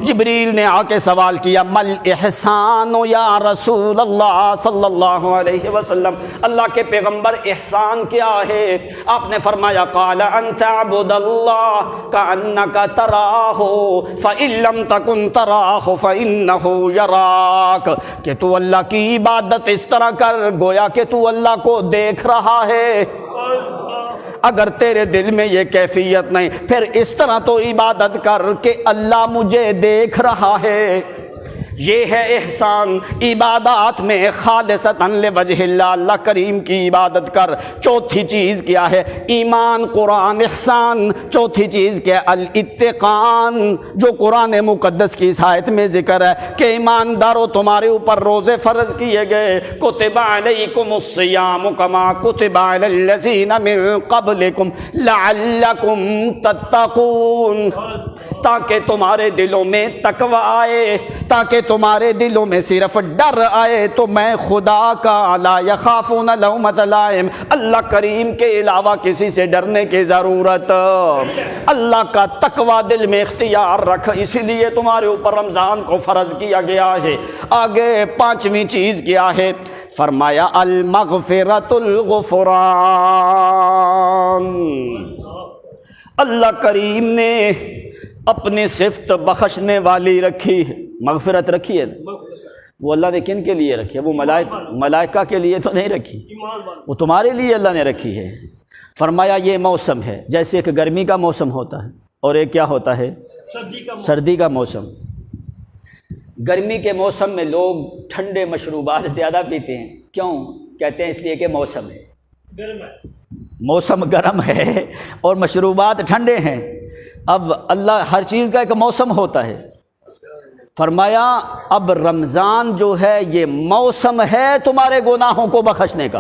جبریل نے آ کے سوال کیا مل احسان یا رسول اللہ صلی اللہ علیہ وسلم. اللہ کے پیغمبر احسان کیا ہے؟ آپ نے فرمایا قال ان تعبد اللہ کأنک تراہ فإن لم تکن تراہ فإنہ یراک. کہ تو اللہ کی عبادت اس طرح کر گویا کہ تو اللہ کو دیکھ رہا ہے. اگر تیرے دل میں یہ کیفیت نہیں پھر اس طرح تو عبادت کر کہ اللہ مجھے دیکھ رہا ہے. یہ ہے احسان. عبادات میں خالصتاً لوجہ اللہ، اللہ کریم کی عبادت کر. چوتھی چیز کیا ہے؟ ایمان، قرآن، احسان. چوتھی چیز کیا؟ الاتقان، جو قرآن مقدس کی اس آیت میں ذکر ہے کہ ایمانداروں تمہارے اوپر روزے فرض کیے گئے. کتب علیکم الصیام کما کتب علی الذین من قبلکم لعلکم تتقون. تاکہ تمہارے دلوں میں تقوی آئے، تاکہ تمہارے دلوں میں صرف ڈر آئے. تو میں خدا کا لا یخافون لومۃ لائم، اللہ کریم کے علاوہ کسی سے ڈرنے کی ضرورت. اللہ کا تقوی دل میں اختیار رکھ. اسی لیے تمہارے اوپر رمضان کو فرض کیا گیا ہے. آگے 5ویں چیز کیا ہے؟ فرمایا المغفرۃ الغفران. اللہ کریم نے اپنی صفت بخشنے والی رکھی ہے. مغفرت رکھی ہے. وہ اللہ نے کن کے لیے رکھی ہے؟ وہ ملائکہ کے لیے تو نہیں رکھی، وہ تمہارے لیے اللہ نے رکھی ہے. فرمایا یہ موسم ہے، جیسے ایک گرمی کا موسم ہوتا ہے اور ایک کیا ہوتا ہے؟ سردی کا موسم. گرمی کے موسم میں لوگ ٹھنڈے مشروبات زیادہ پیتے ہیں. کیوں؟ کہتے ہیں اس لیے کہ موسم ہے، موسم گرم ہے اور مشروبات ٹھنڈے ہیں. اب اللہ ہر چیز کا ایک موسم ہوتا ہے. فرمایا اب رمضان جو ہے یہ موسم ہے تمہارے گناہوں کو بخشنے کا.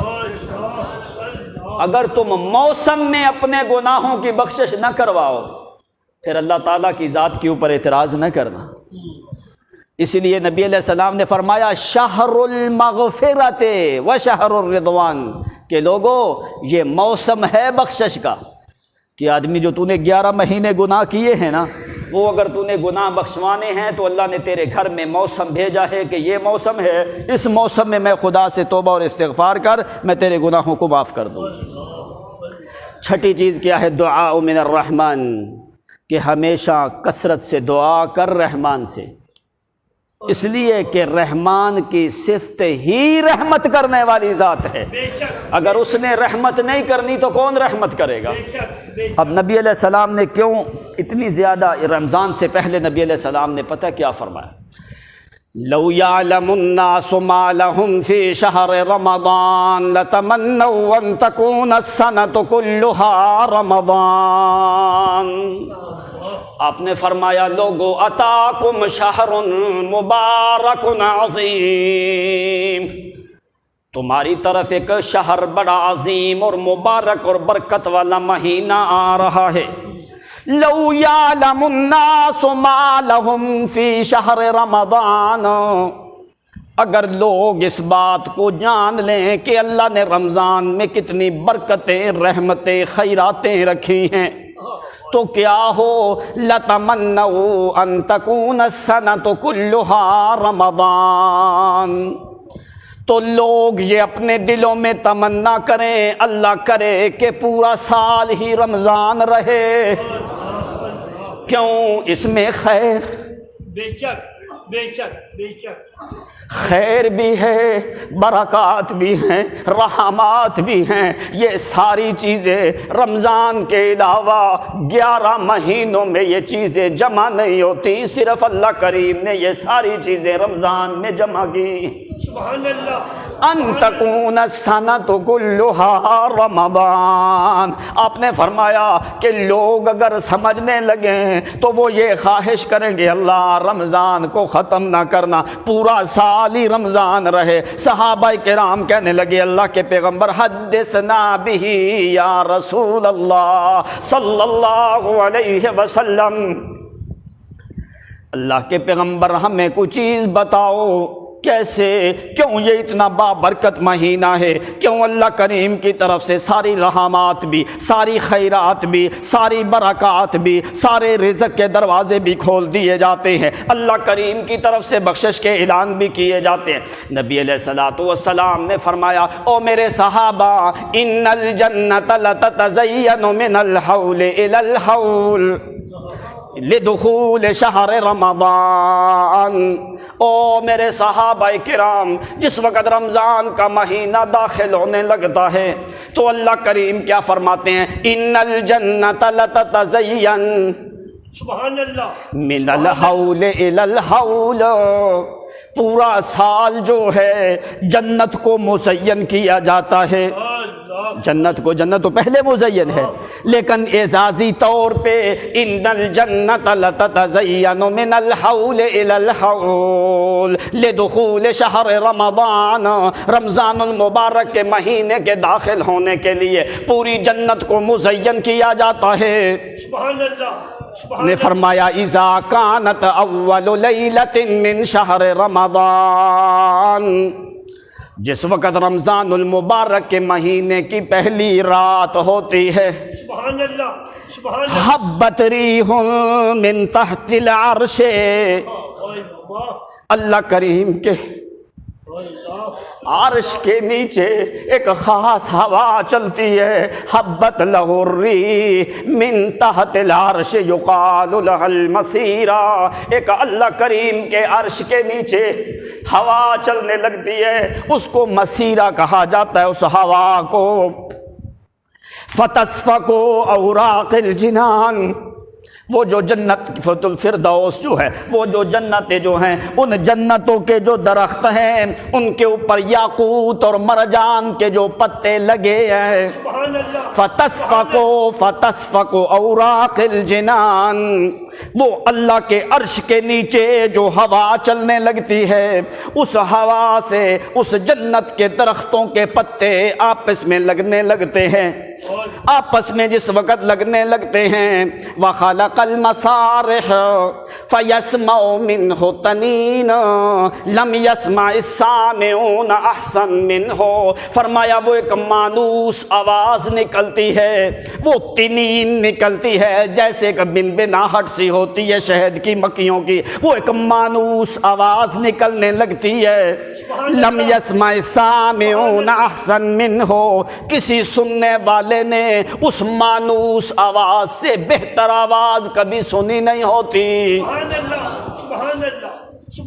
اگر تم موسم میں اپنے گناہوں کی بخشش نہ کرواؤ پھر اللہ تعالیٰ کی ذات کے اوپر اعتراض نہ کرنا۔ اسی لیے نبی علیہ السلام نے فرمایا شہر المغفرت و شہر الرضوان، کہ لوگو یہ موسم ہے بخشش کا، کہ آدمی جو تو نے 11 مہینے گناہ کیے ہیں نا، وہ اگر تو نے گناہ بخشوانے ہیں تو اللہ نے تیرے گھر میں موسم بھیجا ہے کہ یہ موسم ہے، اس موسم میں خدا سے توبہ اور استغفار کر، میں تیرے گناہوں کو معاف کر دوں۔ چھٹی چیز کیا ہے؟ دعاء من الرحمن، کہ ہمیشہ کثرت سے دعا کر رحمان سے، اس لیے کہ رحمان کی صفت ہی رحمت کرنے والی ذات ہے، اگر اس نے رحمت نہیں کرنی تو کون رحمت کرے گا؟ اب نبی علیہ السلام نے کیوں اتنی زیادہ رمضان سے پہلے نبی علیہ السلام نے پتہ کیا فرمایا؟ لو يعلم الناس ما لهم في شهر رمضان لتمنوا ان تكون السنة كلها رمضان۔ آپ نے فرمایا لوگو اتاکم شہر مبارک عظیم، تمہاری طرف ایک شہر بڑا عظیم اور مبارک اور برکت والا مہینہ آ رہا ہے۔ لو یعلم الناس ما لهم فی شہر رمضان، اگر لوگ اس بات کو جان لیں کہ اللہ نے رمضان میں کتنی برکتیں، رحمتیں، خیراتیں رکھی ہیں، تو کیا ہو لَتَمَنَّوْا أَن تَكُونَ السَّنَةُ كُلُّهَا رمضان، تو لوگ یہ اپنے دلوں میں تمنا کریں، اللہ کرے کہ پورا سال ہی رمضان رہے۔ کیوں؟ اس میں خیر، بے شک بے شک بے شک، خیر بھی ہے، برکات بھی ہیں، رحمات بھی ہیں۔ یہ ساری چیزیں رمضان کے علاوہ 11 مہینوں میں یہ چیزیں جمع نہیں ہوتی، صرف اللہ کریم نے یہ ساری چیزیں رمضان میں جمع کی۔ سبحان اللہ۔ ان تکون السنۃ کلھا رمضان، آپ نے فرمایا کہ لوگ اگر سمجھنے لگیں تو وہ یہ خواہش کریں گے اللہ رمضان کو ختم نہ کرنا، پورا سال ہی رمضان رہے۔ صحابہ کرام کہنے لگے اللہ کے پیغمبر حدثنا بہ یا رسول اللہ صلی اللہ علیہ وسلم، اللہ کے پیغمبر ہمیں کوئی چیز بتاؤ، کیسے، کیوں یہ اتنا بابرکت مہینہ ہے، کیوں اللہ کریم کی طرف سے ساری رحمات بھی، ساری خیرات بھی، ساری برکات بھی، سارے رزق کے دروازے بھی کھول دیے جاتے ہیں، اللہ کریم کی طرف سے بخشش کے اعلان بھی کیے جاتے ہیں۔ نبی علیہ الصلوۃ والسلام نے فرمایا او میرے صحابہ ان الجنۃ لتتزین من الحول الی الحول لدخول شہر رمضان، او میرے صحابہ کرام جس وقت رمضان کا مہینہ داخل ہونے لگتا ہے تو اللہ کریم کیا فرماتے ہیں؟ ان الجنۃ لتتزین سبحان اللہ من الحول الی الحول، پورا سال جو ہے جنت کو مزین کیا جاتا ہے، جنت کو، جنت تو پہلے مزین ہے لیکن اعزازی طور پہ ان الجنت لتتزین من الحول الی الحول لدخول شہر رمضان، رمضان المبارک کے مہینے کے داخل ہونے کے لیے پوری جنت کو مزین کیا جاتا ہے۔ سبحان اللہ نے فرمایا اذا کانت اول لیلۃ من شہر رمضان، جس وقت رمضان المبارک کے مہینے کی پہلی رات ہوتی ہے، سبحان اللہ سبحان اللہ، حبت ریح من تحت العرش، اللہ کریم کے عرش کے نیچے ایک خاص ہوا چلتی ہے، حبت لہ الریح من تحت العرش یقال لہ المسیرہ، ایک اللہ کریم کے عرش کے نیچے ہوا چلنے لگتی ہے، اس کو مسیرہ کہا جاتا ہے اس ہوا کو۔ فتصفق اوراق الجنان، وہ جو جنت فتح الفردوس جو ہے، وہ جو جنتیں جو ہیں، ان جنتوں کے جو درخت ہیں ان کے اوپر یاقوت اور مرجان کے جو پتے لگے ہیں، سبحان اللہ فتصفق اوراق الجنان، وہ اللہ کے عرش کے نیچے جو ہوا چلنے لگتی ہے، اس ہوا سے اس جنت کے درختوں کے پتے آپس میں لگنے لگتے ہیں، آپس میں جس وقت لگنے لگتے ہیں وَخَلَقَ الْمَصَارِحَ فَيَسْمَعُ مِنْهُ تَنِينًا لَمْ يَسْمَعِ السَّامِعُونَ أَحْسَنَ مِنْهُ، فرمایا وہ ایک مانوس آواز نکلتی ہے، وہ تنین نکلتی ہے جیسے کہ بنبناہٹ سی ہوتی ہے شہد کی مکھیوں کی، وہ ایک مانوس آواز نکلنے لگتی ہے، لَمْ يَسْمَعِ السَّامِعُونَ أَحْسَنَ مِنْهُ، کسی سننے والے نے اس مانوس آواز سے بہتر آواز کبھی سنی نہیں ہوتی۔ سبحان اللہ، سبحان اللہ،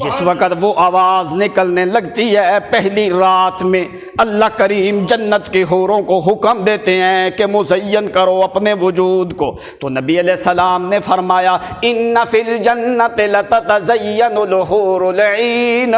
جس وقت وہ آواز نکلنے لگتی ہے پہلی رات میں اللہ کریم جنت کی حوروں کو حکم دیتے ہیں کہ مزین کرو اپنے وجود کو، تو نبی علیہ السلام نے فرمایا ان فی الجنت لتتزین الحور العین،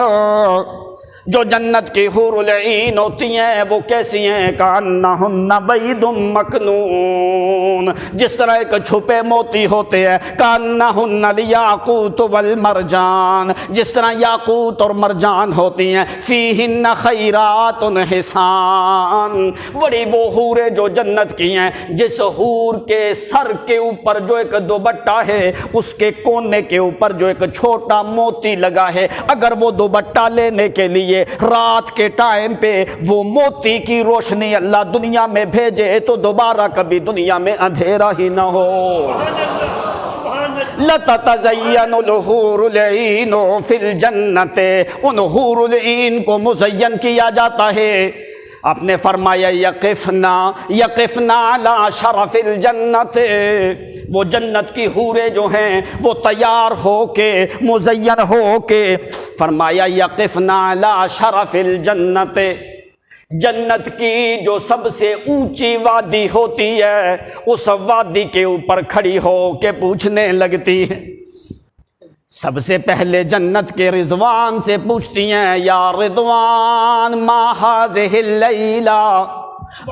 جو جنت کی حور العین ہوتی ہیں وہ کیسی ہیں؟ کأنہن بید مکنون، جس طرح ایک چھپے موتی ہوتے ہیں، کأنہن الیاقوت والمرجان، جس طرح یاقوت اور مرجان ہوتی ہیں، فیہن خیرات حسان، بڑی وہ حوریں جو جنت کی ہیں جس حور کے سر کے اوپر جو ایک دوپٹہ ہے اس کے کونے کے اوپر جو ایک چھوٹا موتی لگا ہے، اگر وہ دوپٹہ لینے کے لیے رات کے ٹائم پہ وہ موتی کی روشنی اللہ دنیا میں بھیجے تو دوبارہ کبھی دنیا میں اندھیرا ہی نہ ہو۔ لَتَتَزَيَّنُ الْحُورُ الْعِينُ فِي الْجَنَّةِ، ان حور العین کو مزین کیا جاتا ہے۔ آپ نے فرمایا یقفنا علی شرف الجنت، وہ جنت کی حوریں جو ہیں وہ تیار ہو کے مزین ہو کے، فرمایا یقفنا علی شرف الجنت، جنت کی جو سب سے اونچی وادی ہوتی ہے اس وادی کے اوپر کھڑی ہو کے پوچھنے لگتی ہے، سب سے پہلے جنت کے رضوان سے پوچھتی ہیں یا رضوان ما ہذہ اللیلہ،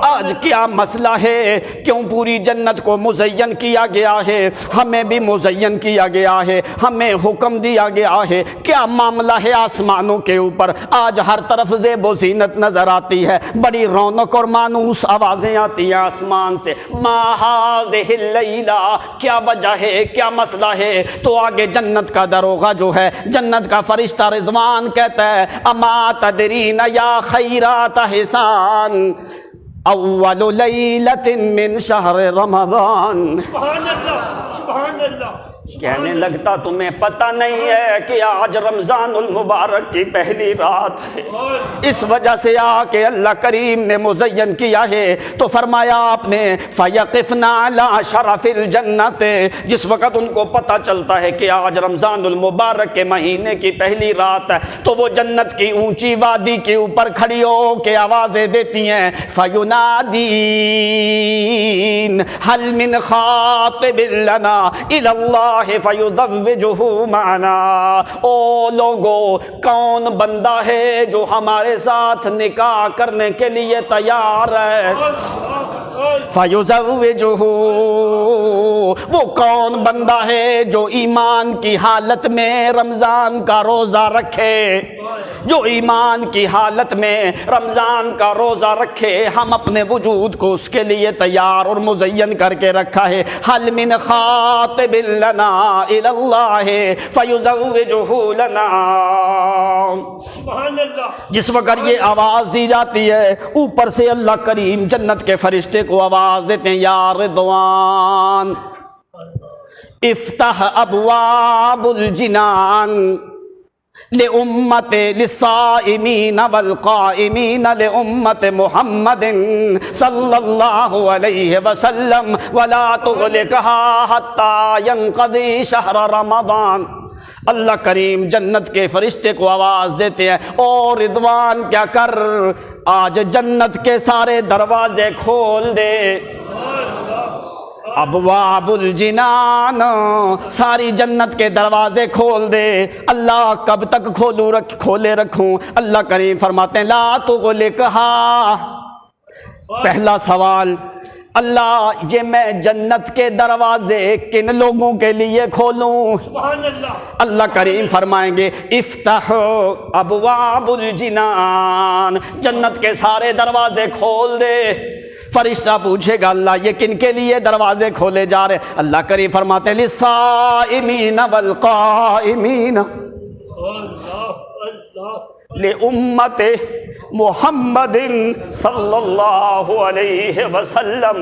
آج کیا مسئلہ ہے، کیوں پوری جنت کو مزین کیا گیا ہے، ہمیں بھی مزین کیا گیا ہے، ہمیں حکم دیا گیا ہے، کیا معاملہ ہے آسمانوں کے اوپر، آج ہر طرف زیب و زینت نظر آتی ہے، بڑی رونق اور مانوس آوازیں آتی ہیں آسمان سے، ما ہذہ اللیلہ، کیا وجہ ہے، کیا مسئلہ ہے، تو آگے جنت کا دروغہ جو ہے، جنت کا فرشتہ رضوان کہتا ہے اما تدرین یا خیرات حسان اول لیلۃ من شہر رمضان، سبحان اللہ، سبحان اللہ، کہنے لگتا تمہیں پتہ نہیں ہے کہ آج رمضان المبارک کی پہلی رات ہے، اس وجہ سے آ کے اللہ کریم نے مزین کیا ہے، تو فرمایا آپ نے فَيَقِفْنَا عَلَى شَرَفِ الْجَنَّةِ، جس وقت ان کو پتہ چلتا ہے کہ آج رمضان المبارک کے مہینے کی پہلی رات ہے تو وہ جنت کی اونچی وادی کے اوپر کھڑی ہو کے آوازیں دیتی ہیں فَيُنَادِينَ هَلْ مِنْ خَاطِبٍ لَنَا إِلَى اللَّهِ فَيُضَوِّجُهُ مَعَنَا، او لوگو کون بندہ ہے جو ہمارے ساتھ نکاح کرنے کے لیے تیار ہے، فَيُضَوِّجُهُ، وہ کون بندہ ہے جو ایمان کی حالت میں رمضان کا روزہ رکھے، جو ایمان کی حالت میں رمضان کا روزہ رکھے، ہم اپنے وجود کو اس کے لیے تیار اور مزین کر کے رکھا ہے، حل من خاطب لنا الى اللہ فیزوجہ لنا، سبحان اللہ، جس وقت یہ آواز دی جاتی ہے اوپر سے اللہ کریم جنت کے فرشتے کو آواز دیتے ہیں یا رضوان افتح ابواب الجنان لأمت للصائمین والقائمین لأمت محمد صلی اللہ علیہ وسلم ولا تغلقها حتی ینقضی شہر رمضان، اللہ کریم جنت کے فرشتے کو آواز دیتے ہیں اور رضوان کیا کر، آج جنت کے سارے دروازے کھول دے، ابواب الجنان، ساری جنت کے دروازے کھول دے، اللہ کب تک کھولے رکھوں، اللہ کریم فرماتے ہیں لا تغلقها، پہلا سوال اللہ یہ میں جنت کے دروازے کن لوگوں کے لیے کھولوں؟ سبحان اللہ. اللہ کریم فرمائیں گے افتح ابواب الجنان، جنت کے سارے دروازے کھول دے. فرشتہ پوچھے گا اللہ یہ کن کے لیے دروازے کھولے جا رہے؟ اللہ کریم فرماتے ہیں للصائمین والقائمین اللہ اللہ. لأمت محمد صلی اللہ علیہ وسلم،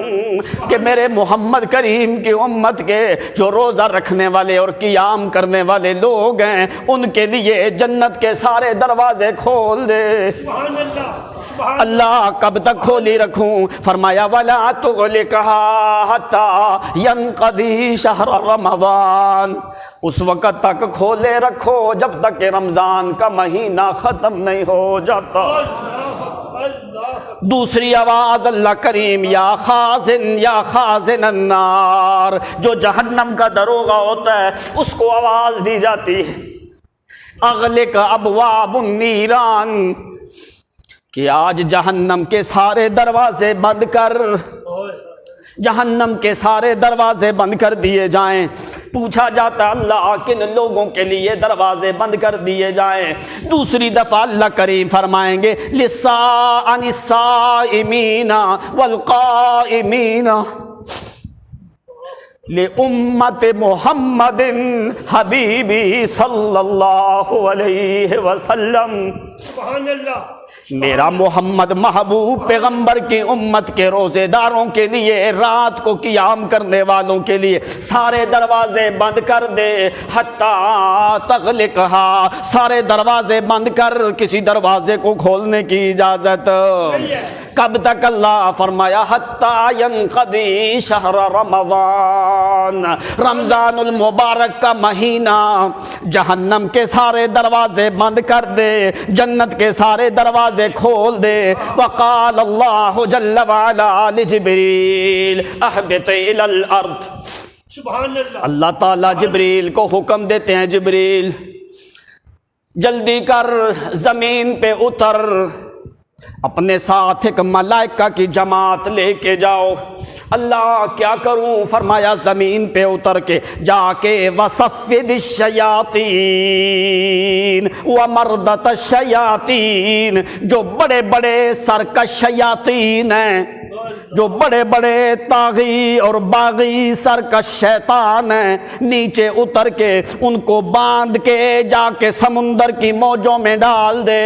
کہ میرے محمد کریم کی امت کے جو روزہ رکھنے والے اور قیام کرنے والے لوگ ہیں ان کے لیے جنت کے سارے دروازے کھول دے. سبحان اللہ. سبحان اللہ کب تک کھولی رکھوں؟ فرمایا وَلَا تُغْلِقْهَا حَتَّى يَنْقَضِي شَهْرَ رَمَضَانَ، اس وقت تک کھولے رکھو جب تک کہ رمضان کا مہینہ ختم نہیں ہو جاتا. اللہ. دوسری آواز اللہ کریم یا خازن النار، جو جہنم کا دروغہ ہوتا ہے اس کو آواز دی جاتی ہے اغلق ابواب النیران، کہ آج جہنم کے سارے دروازے بند کر، جہنم کے سارے دروازے بند کر دیے جائیں. پوچھا جاتا اللہ کن لوگوں کے لیے دروازے بند کر دیے جائیں؟ دوسری دفعہ اللہ کریم فرمائیں گے عن الصائمین والقائمین لأمت محمد حبیبی صلی اللہ علیہ وسلم. سبحان اللہ. میرا محمد محبوب پیغمبر کی امت کے روزے داروں کے لیے، رات کو قیام کرنے والوں کے لیے سارے دروازے بند کر دے. حتیٰ تغلقہا، سارے دروازے بند کر، کسی دروازے کو کھولنے کی اجازت کب تک؟ اللہ فرمایا حتیٰ ینقضی شہر رمضان، رمضان المبارک کا مہینہ جہنم کے سارے دروازے بند کر دے، جنت کے سارے دروازے کھول دے. وقال اللہ جل وعلا لجبریل اہبط الی الارض، سبحان اللہ. اللہ تعالیٰ جبریل کو حکم دیتے ہیں جبریل جلدی کر زمین پہ اتر، اپنے ساتھ ایک ملائکہ کی جماعت لے کے جاؤ. اللہ کیا کروں؟ فرمایا زمین پہ اتر کے جا کے وصفد الشیاطین ومردۃ الشیاطین، جو بڑے بڑے سرکش شیاطین ہیں، جو بڑے بڑے طاغی اور باغی سرکش شیطان ہیں، نیچے اتر کے ان کو باندھ کے جا کے سمندر کی موجوں میں ڈال دے.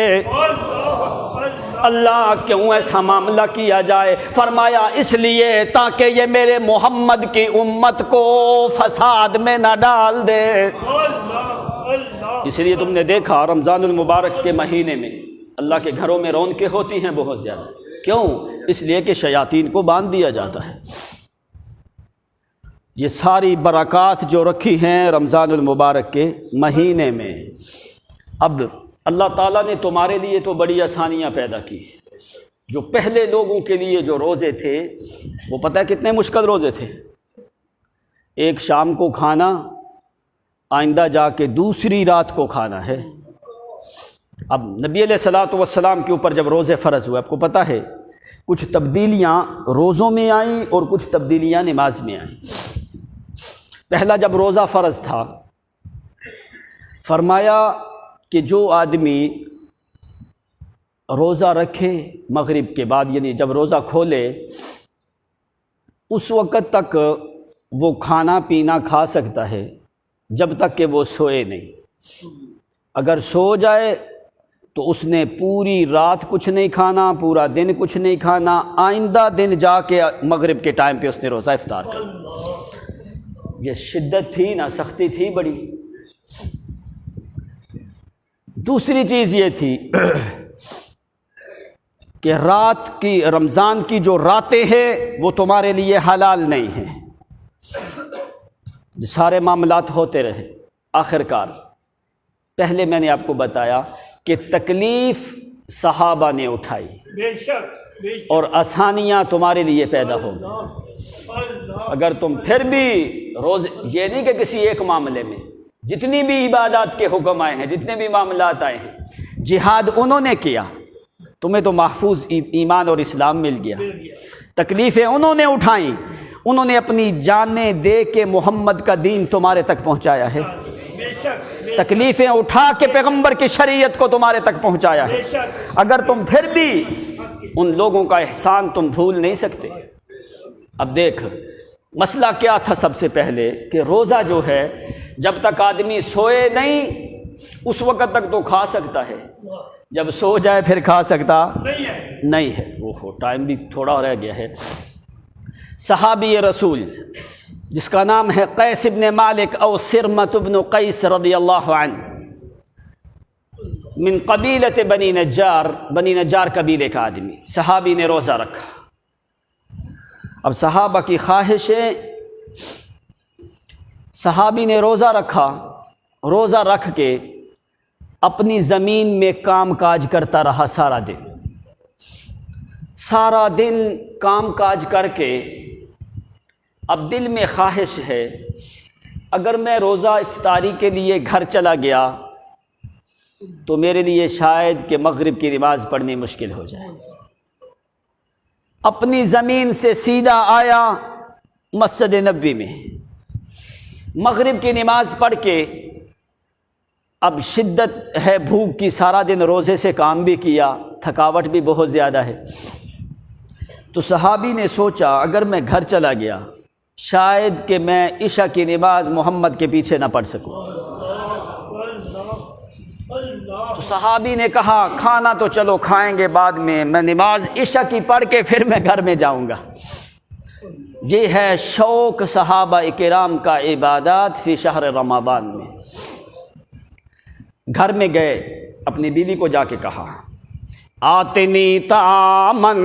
اللہ کیوں ایسا معاملہ کیا جائے؟ فرمایا اس لیے تاکہ یہ میرے محمد کی امت کو فساد میں نہ ڈال دے. اس لیے تم نے دیکھا رمضان المبارک کے مہینے میں اللہ کے گھروں میں رونقیں ہوتی ہیں بہت زیادہ. کیوں؟ اس لیے کہ شیاطین کو باندھ دیا جاتا ہے. یہ ساری برکات جو رکھی ہیں رمضان المبارک کے مہینے میں. اب اللہ تعالیٰ نے تمہارے لیے تو بڑی آسانیاں پیدا کی. جو پہلے لوگوں کے لیے جو روزے تھے وہ پتہ ہے کتنے مشکل روزے تھے. ایک شام کو کھانا، آئندہ جا کے دوسری رات کو کھانا ہے. اب نبی علیہ الصلوۃ والسلام کے اوپر جب روزے فرض ہوئے، آپ کو پتہ ہے کچھ تبدیلیاں روزوں میں آئیں اور کچھ تبدیلیاں نماز میں آئیں. پہلا جب روزہ فرض تھا فرمایا کہ جو آدمی روزہ رکھے مغرب کے بعد، یعنی جب روزہ کھولے اس وقت تک وہ کھانا پینا کھا سکتا ہے جب تک کہ وہ سوئے نہیں. اگر سو جائے تو اس نے پوری رات کچھ نہیں کھانا، پورا دن کچھ نہیں کھانا، آئندہ دن جا کے مغرب کے ٹائم پہ اس نے روزہ افطار کرنا. یہ شدت تھی نا، سختی تھی بڑی. دوسری چیز یہ تھی کہ رات کی، رمضان کی جو راتیں ہیں وہ تمہارے لیے حلال نہیں ہیں. سارے معاملات ہوتے رہے. آخر کار پہلے میں نے آپ کو بتایا کہ تکلیف صحابہ نے اٹھائی بے شک اور آسانیاں تمہارے لیے پیدا ہو گئی. اگر تم پھر بھی روز، یہ نہیں کہ کسی ایک معاملے میں، جتنی بھی عبادات کے حکم آئے ہیں، جتنے بھی معاملات آئے ہیں، جہاد انہوں نے کیا، تمہیں تو محفوظ ایمان اور اسلام مل گیا. تکلیفیں انہوں نے اٹھائیں، انہوں نے اپنی جانیں دے کے محمد کا دین تمہارے تک پہنچایا ہے، بے شک تکلیفیں اٹھا کے پیغمبر کی شریعت کو تمہارے تک پہنچایا ہے۔ اگر تم پھر بھی ان لوگوں کا احسان تم بھول نہیں سکتے۔ اب دیکھ مسئلہ کیا تھا سب سے پہلے کہ روزہ جو ہے جب تک آدمی سوئے نہیں اس وقت تک تو کھا سکتا ہے، جب سو جائے پھر کھا سکتا نہیں ہے۔ وہ ٹائم بھی تھوڑا رہ گیا ہے۔ صحابی رسول جس کا نام ہے قیس ابن مالک او سرمۃ ابن قیس رضی اللہ عنہ، من قبیلت بنی نجار قبیلے کا آدمی، صحابی نے روزہ رکھا۔ اب صحابہ کی خواہش ہے، صحابی نے روزہ رکھا، روزہ رکھ کے اپنی زمین میں کام کاج کرتا رہا سارا دن کام کاج کر کے اب دل میں خواہش ہے اگر میں روزہ افطاری کے لیے گھر چلا گیا تو میرے لیے شاید کہ مغرب کی نماز پڑھنی مشکل ہو جائے۔ اپنی زمین سے سیدھا آیا مسجد نبوی میں، مغرب کی نماز پڑھ کے اب شدت ہے بھوک کی، سارا دن روزے سے کام بھی کیا، تھکاوٹ بھی بہت زیادہ ہے، تو صحابی نے سوچا اگر میں گھر چلا گیا شاید کہ میں عشاء کی نماز محمد کے پیچھے نہ پڑھ سکوں۔ تو صحابی نے کہا کھانا تو چلو کھائیں گے بعد میں نماز عشاء کی پڑھ کے پھر میں گھر میں جاؤں گا۔ یہ ہے شوق صحابہ کرام کا عبادات فی شہر رمضان میں۔ گھر میں گئے، اپنی بیوی کو جا کے کہا آتنی طعامن،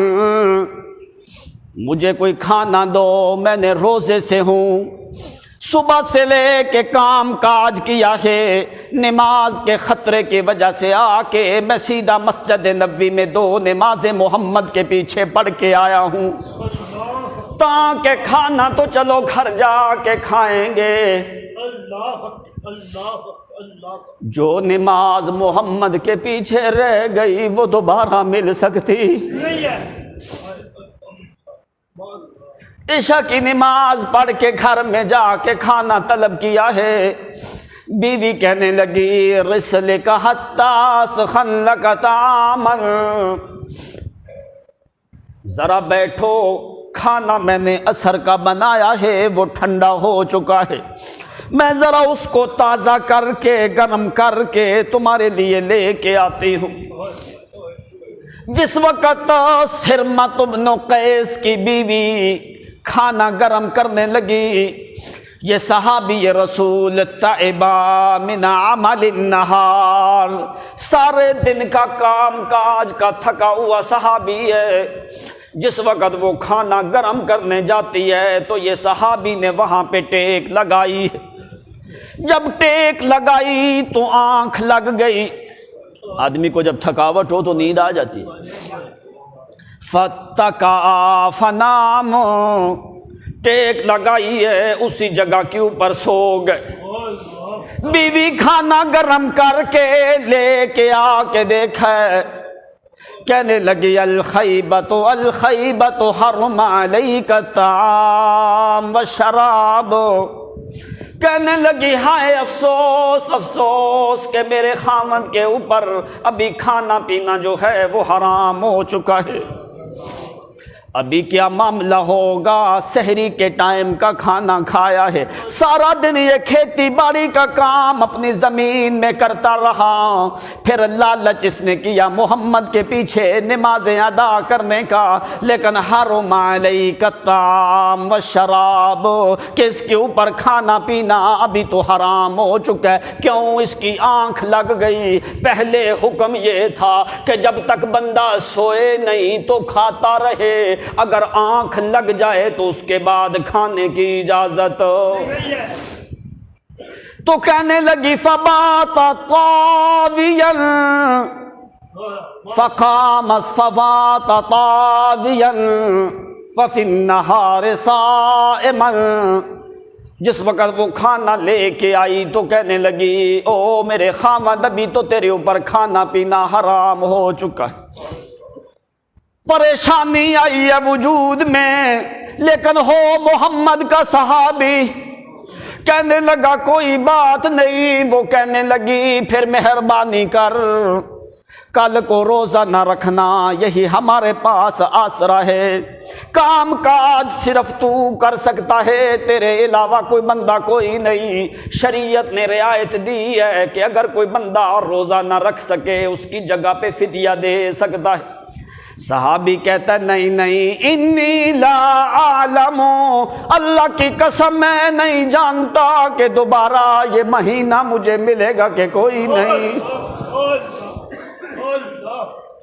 مجھے کوئی کھانا دو، میں نے روزے سے ہوں، صبح سے لے کے کام کاج کیا ہے، نماز کے خطرے کی وجہ سے آ کے میں سیدھا مسجد نبوی میں 2 نمازیں محمد کے پیچھے پڑھ کے آیا ہوں، تاکہ کھانا تو چلو گھر جا کے کھائیں گے، جو نماز محمد کے پیچھے رہ گئی وہ دوبارہ مل سکتی نہیں ہے۔ عشاء کی نماز پڑھ کے گھر میں جا کے کھانا طلب کیا ہے، بیوی کہنے لگی رسلک حتی سخن لک طعامن، ذرا بیٹھو، کھانا میں نے عصر کا بنایا ہے وہ ٹھنڈا ہو چکا ہے، میں ذرا اس کو تازہ کر کے گرم کر کے تمہارے لیے لے کے آتی ہوں۔ جس وقت سرمۃ بن قیس کی بیوی کھانا گرم کرنے لگی، یہ صحابی رسول تعبا من عمل النہار، سارے دن کا کام کاج کا تھکا ہوا صحابی ہے، جس وقت وہ کھانا گرم کرنے جاتی ہے تو یہ صحابی نے وہاں پہ ٹیک لگائی، جب ٹیک لگائی تو آنکھ لگ گئی، آدمی کو جب تھکاوٹ ہو تو نیند آ جاتی ہے، فتقع فنام، ٹیک لگائی ہے اسی جگہ کے اوپر سو گئے۔ بیوی کھانا گرم کر کے لے کے آ کے دیکھا، کہنے لگی الخیبۃ الخیبۃ حرم علیک الطعام والشراب، کہنے لگی ہائے افسوس افسوس کہ میرے خاوند کے اوپر ابھی کھانا پینا جو ہے وہ حرام ہو چکا ہے، ابھی کیا معاملہ ہوگا، سحری کے ٹائم کا کھانا کھایا ہے، سارا دن یہ کھیتی باڑی کا کام اپنی زمین میں کرتا رہا، پھر لالچ اس نے کیا محمد کے پیچھے نمازیں ادا کرنے کا، لیکن حرم علیک الطعام والشراب، کہ اس کے اوپر کھانا پینا ابھی تو حرام ہو چکا ہے، کیوں اس کی آنکھ لگ گئی؟ پہلے حکم یہ تھا کہ جب تک بندہ سوئے نہیں تو کھاتا رہے، اگر آنکھ لگ جائے تو اس کے بعد کھانے کی اجازت، تو کہنے لگی فبات طاویا فقام فبات طاویا ففی النہار صائما، جس وقت وہ کھانا لے کے آئی تو کہنے لگی او میرے خاوند ابھی تو تیرے اوپر کھانا پینا حرام ہو چکا ہے، پریشانی آئی ہے وجود میں، لیکن ہو محمد کا صحابی، کہنے لگا کوئی بات نہیں۔ وہ کہنے لگی پھر مہربانی کر، کل کو روزہ نہ رکھنا، یہی ہمارے پاس آسرا ہے، کام کاج صرف تو کر سکتا ہے، تیرے علاوہ کوئی بندہ کوئی نہیں۔ شریعت نے رعایت دی ہے کہ اگر کوئی بندہ روزہ نہ رکھ سکے اس کی جگہ پہ فدیہ دے سکتا ہے۔ صحابی کہتا ہے نہیں نہیں، انی لا اعلم، اللہ کی قسم میں نہیں جانتا کہ دوبارہ یہ مہینہ مجھے ملے گا کہ کوئی نہیں۔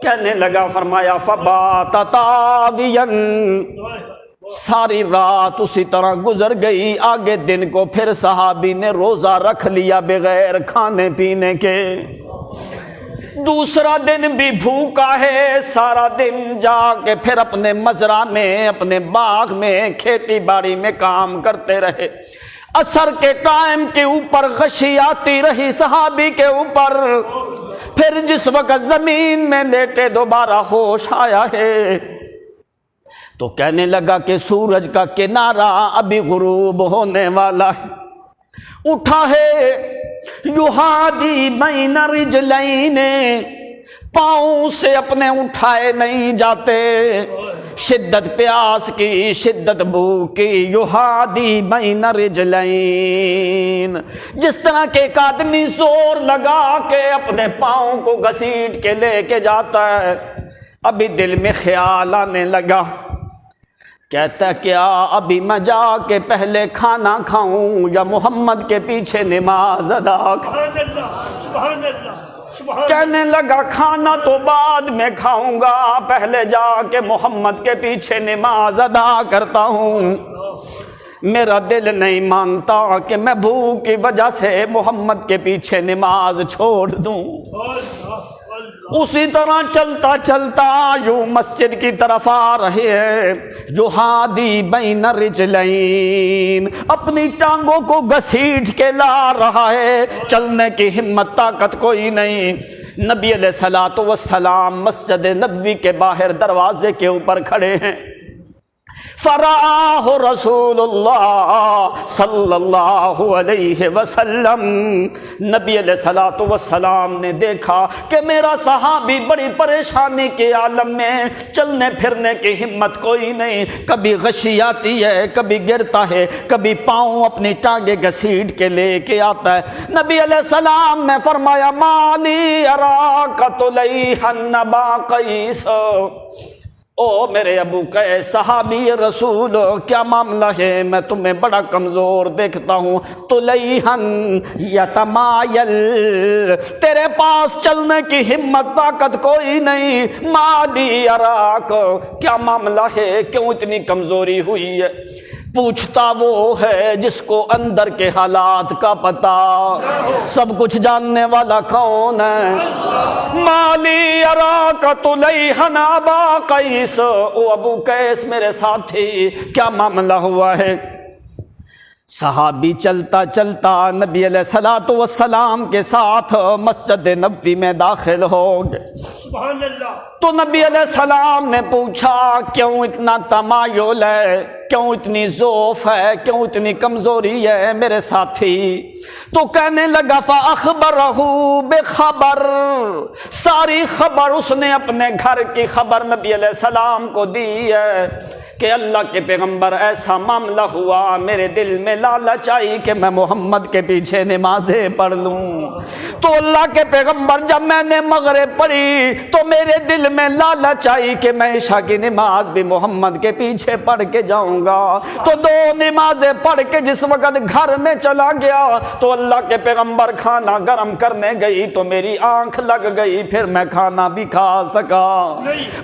کہنے لگا، فرمایا فبات طاویا، ساری رات اسی طرح گزر گئی۔ آگے دن کو پھر صحابی نے روزہ رکھ لیا بغیر کھانے پینے کے۔ دوسرا دن بھی بھوکا ہے، سارا دن جا کے پھر اپنے مزرعہ میں، اپنے باغ میں، کھیتی باڑی میں کام کرتے رہے۔ عصر کے ٹائم کے اوپر غشی آتی رہی صحابی کے اوپر، پھر جس وقت زمین میں لیٹے دوبارہ ہوش آیا ہے تو کہنے لگا کہ سورج کا کنارہ ابھی غروب ہونے والا ہے۔ اٹھا ہے، یہادی بین رجلین، پاؤں سے اپنے اٹھائے نہیں جاتے، شدت پیاس کی، شدت بھوک کی، یہادی بین رجلین، جس طرح کہ ایک آدمی زور لگا کے اپنے پاؤں کو گھسیٹ کے لے کے جاتا ہے۔ ابھی دل میں خیال آنے لگا، کہتا ہے کیا ابھی میں جا کے پہلے کھانا کھاؤں یا محمد کے پیچھے نماز ادا کروں؟ سبحان اللہ، سبحان کہنے لگا کھانا تو بعد میں کھاؤں گا، پہلے جا کے محمد کے پیچھے نماز ادا کرتا ہوں۔ میرا دل نہیں مانتا کہ میں بھوک کی وجہ سے محمد کے پیچھے نماز چھوڑ دوں۔ اسی طرح چلتا چلتا یوں مسجد کی طرف آ رہے ہیں، یہادی بین رجلین، اپنی ٹانگوں کو گھسیٹ کے لا رہا ہے، چلنے کی ہمت طاقت کوئی نہیں۔ نبی علیہ الصلوۃ والسلام مسجد نبوی کے باہر دروازے کے اوپر کھڑے ہیں۔ فراہ رسول اللہ صلی اللہ علیہ وسلم، نبی علیہ الصلوۃ والسلام نے دیکھا کہ میرا صحابی بڑی پریشانی کے عالم میں، چلنے پھرنے کی ہمت کوئی نہیں، کبھی غشی آتی ہے، کبھی گرتا ہے، کبھی پاؤں اپنی ٹانگیں گھسیٹ کے لے کے آتا ہے۔ نبی علیہ السلام نے فرمایا مالی اراک طلیحا ابا قیس، او میرے ابو قیس صحابی رسول، کیا معاملہ ہے؟ میں تمہیں بڑا کمزور دیکھتا ہوں، طلیحا یتمایل، تیرے پاس چلنے کی ہمت طاقت کوئی نہیں، مالی اراک، کیا معاملہ ہے؟ کیوں اتنی کمزوری ہوئی ہے؟ پوچھتا وہ ہے جس کو اندر کے حالات کا پتا، سب کچھ جاننے والا کون ہے؟ مالی اراک طلیحا ابا قیس، او ابو قیس میرے ساتھی کیا معاملہ ہوا ہے؟ صحابی چلتا چلتا نبی علیہ الصلوۃ والسلام کے ساتھ مسجد نبوی میں داخل ہو گئے۔ سبحان اللہ۔ تو نبی علیہ السلام نے پوچھا کیوں اتنا تمایل ہے، کیوں اتنی ضعف ہے، کیوں اتنی کمزوری ہے میرے ساتھی؟ تو کہنے لگا فاخبرہ بخبر، ساری خبر اس نے اپنے گھر کی خبر نبی علیہ السلام کو دی ہے کہ اللہ کے پیغمبر ایسا معاملہ ہوا، میرے دل میں لالچ آئی کہ میں محمد کے پیچھے نمازیں پڑھ لوں۔ تو اللہ کے پیغمبر جب میں نے مغرب پڑھی تو میرے دل میں لالچ آئی کہ میں عشاء کی نماز بھی محمد کے پیچھے پڑھ کے جاؤں گا۔ تو دو نمازیں پڑھ کے جس وقت گھر میں چلا گیا تو اللہ کے پیغمبر کھانا گرم کرنے گئی تو میری آنکھ لگ گئی، پھر میں کھانا بھی کھا سکا۔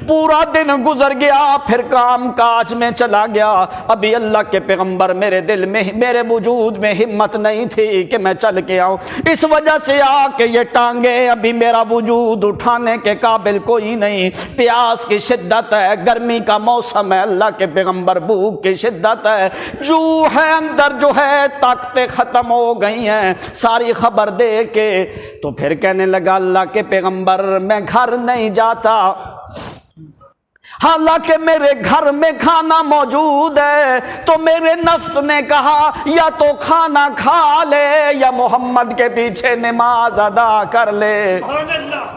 پورا دن گزر گیا، پھر کام کاج میں چلا گیا، ابھی اللہ کے پیغمبر میرے دل میں، میرے وجود میں ہمت نہیں تھی کہ میں چل کے آؤں، اس وجہ سے آ کے یہ ٹانگیں ابھی میرا وجود اٹھانے کے قابل کوئی نہیں، پیاس کی شدت ہے، گرمی کا موسم ہے، اللہ کے پیغمبر بھوک کی شدت ہے، جو ہے اندر جو ہے طاقتیں ختم ہو گئی ہیں، ساری خبر دے کے تو پھر کہنے لگا اللہ کے پیغمبر میں گھر نہیں جاتا، حالانکہ میرے گھر میں کھانا موجود ہے، تو میرے نفس نے کہا یا تو کھانا کھا لے یا محمد کے پیچھے نماز ادا کر لے۔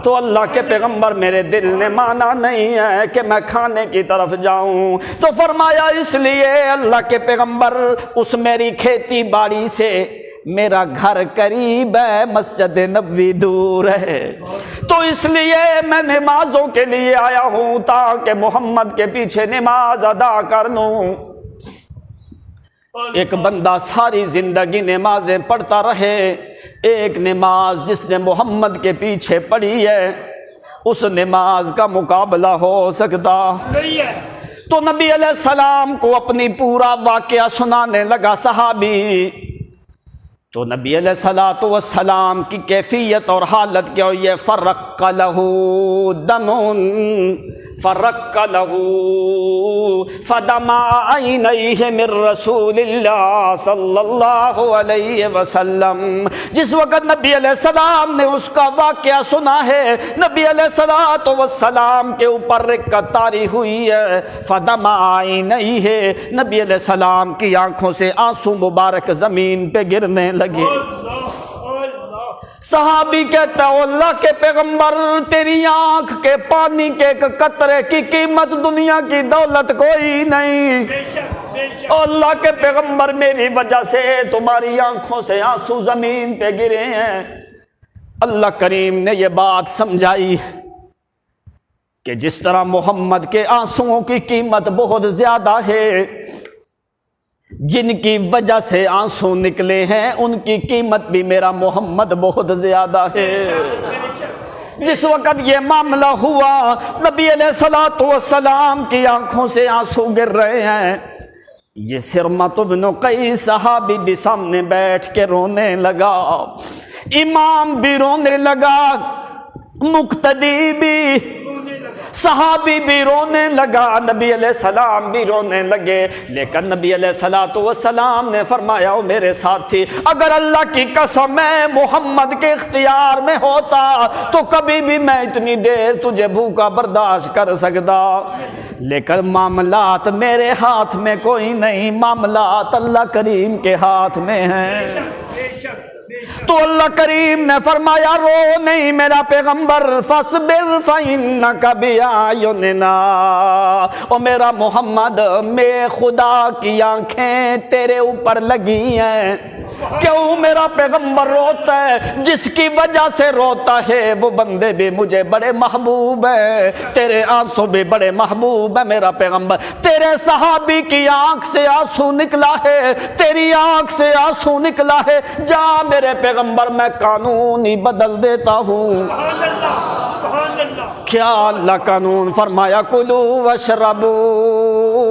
تو اللہ کے پیغمبر میرے دل نے مانا نہیں ہے کہ میں کھانے کی طرف جاؤں، تو فرمایا اس لیے اللہ کے پیغمبر اس میری کھیتی باڑی سے میرا گھر قریب ہے، مسجد نبوی دور ہے، تو اس لیے میں نمازوں کے لیے آیا ہوں تاکہ محمد کے پیچھے نماز ادا کر لوں۔ ایک بندہ ساری زندگی نمازیں پڑھتا رہے، ایک نماز جس نے محمد کے پیچھے پڑھی ہے اس نماز کا مقابلہ ہو سکتا نہیں ہے۔ تو نبی علیہ السلام کو اپنی پورا واقعہ سنانے لگا صحابی۔ تو نبی علیہ السلام کی کیفیت اور حالت کیا ہوئی ہے؟ فرق لہ دم فرق لہ فدمع عینیہ من رسول اللہ صلی اللہ علیہ وسلم۔ جس وقت نبی علیہ السلام نے اس کا واقعہ سنا ہے، نبی علیہ السلام کے اوپر رقت طاری ہوئی ہے، فدمع عینیہ، نبی علیہ السلام کی آنکھوں سے آنسو مبارک زمین پہ گرنے لگے۔ صحابی کہتا ہے اللہ کے پیغمبر تیری آنکھ کے پانی کے ایک قطرے کی قیمت دنیا کی دولت کوئی نہیں۔ اللہ کے پیغمبر میری وجہ سے تمہاری آنکھوں سے آنسو زمین پہ گرے ہیں۔ اللہ کریم نے یہ بات سمجھائی کہ جس طرح محمد کے آنسوؤں کی قیمت بہت زیادہ ہے، جن کی وجہ سے آنسو نکلے ہیں ان کی قیمت بھی میرا محمد بہت زیادہ ہے۔ جس وقت یہ معاملہ ہوا نبی علیہ السلام کی آنکھوں سے آنسو گر رہے ہیں، یہ سرمۃ بن قیس صحابی بھی سامنے بیٹھ کے رونے لگا، امام بھی رونے لگا، مقتدی بھی، صحابی بھی رونے لگا، نبی علیہ السلام بھی رونے لگے۔ لیکن نبی علیہ السلام نے فرمایا او میرے ساتھی، اگر اللہ کی قسم میں محمد کے اختیار میں ہوتا تو کبھی بھی میں اتنی دیر تجھے بھوکا برداشت کر سکتا، لیکن معاملات میرے ہاتھ میں کوئی نہیں، معاملات اللہ کریم کے ہاتھ میں ہیں۔ تو اللہ کریم نے فرمایا رو نہیں میرا پیغمبر، فاصبر فإنک بأعیننا، او میرا محمد میں خدا کی آنکھیں تیرے اوپر لگی ہیں۔ کیوں میرا پیغمبر روتا ہے؟ جس کی وجہ سے روتا ہے وہ بندے بھی مجھے بڑے محبوب ہیں، تیرے آنسو بھی بڑے محبوب ہیں میرا پیغمبر۔ تیرے صحابی کی آنکھ سے آنسو نکلا ہے، تیری آنکھ سے آنسو نکلا ہے، جا میرے پیغمبر میں قانون ہی بدل دیتا ہوں۔ کیا اللہ قانون فرمایا کلوا واشربوا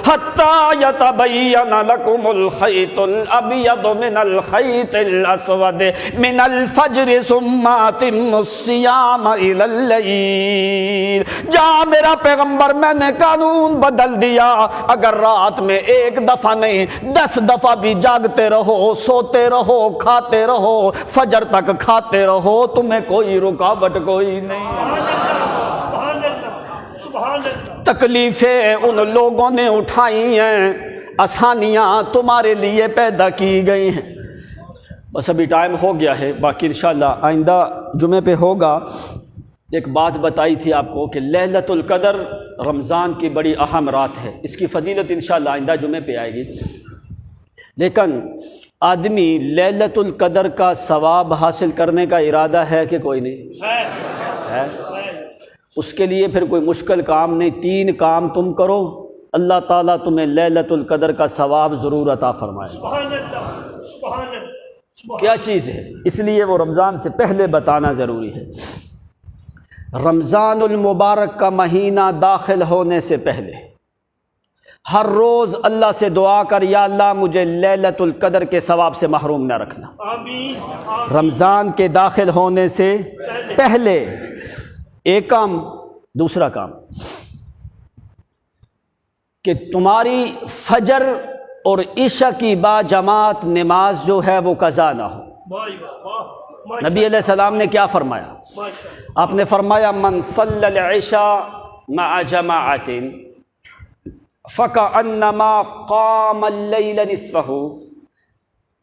حتی یتبین لکم الخیط الابیض من الخیط الاسود من الفجر ثم اتموا الصیام الی اللیل۔ جا میرا پیغمبر میں نے قانون بدل دیا، اگر رات میں ایک دفعہ نہیں 10 دفعہ بھی جاگتے رہو، سوتے رہو، کھاتے رہو، فجر تک کھاتے رہو، تمہیں کوئی رکاوٹ کوئی نہیں۔ تکلیفیں ان لوگوں نے اٹھائی ہیں، آسانیاں تمہارے لیے پیدا کی گئی ہیں۔ بس ابھی ٹائم ہو گیا ہے، باقی انشاءاللہ آئندہ جمعے پہ ہوگا۔ ایک بات بتائی تھی آپ کو کہ لیلۃ القدر رمضان کی بڑی اہم رات ہے، اس کی فضیلت انشاءاللہ آئندہ جمعے پہ آئے گی۔ لیکن آدمی لیلۃ القدر کا ثواب حاصل کرنے کا ارادہ ہے کہ کوئی نہیں ہے؟ اس کے لیے پھر کوئی مشکل کام نہیں، 3 کام تم کرو، اللہ تعالیٰ تمہیں لیلۃ القدر کا ثواب ضرور عطا فرمائے۔ کیا چیز ہے؟ اس لیے وہ رمضان سے پہلے بتانا ضروری ہے۔ رمضان المبارک کا مہینہ داخل ہونے سے پہلے ہر روز اللہ سے دعا کر، یا اللہ مجھے لیلۃ القدر کے ثواب سے محروم نہ رکھنا۔ رمضان کے داخل ہونے سے پہلے ایک کام، دوسرا کام کہ تمہاری فجر اور عشاء کی باجماعت نماز جو ہے وہ قضا نہ ہو۔ نبی علیہ السلام نے کیا فرمایا؟ آپ نے فرمایا من صلی العشاء مع جماعة فكأنما قام الليل نصفه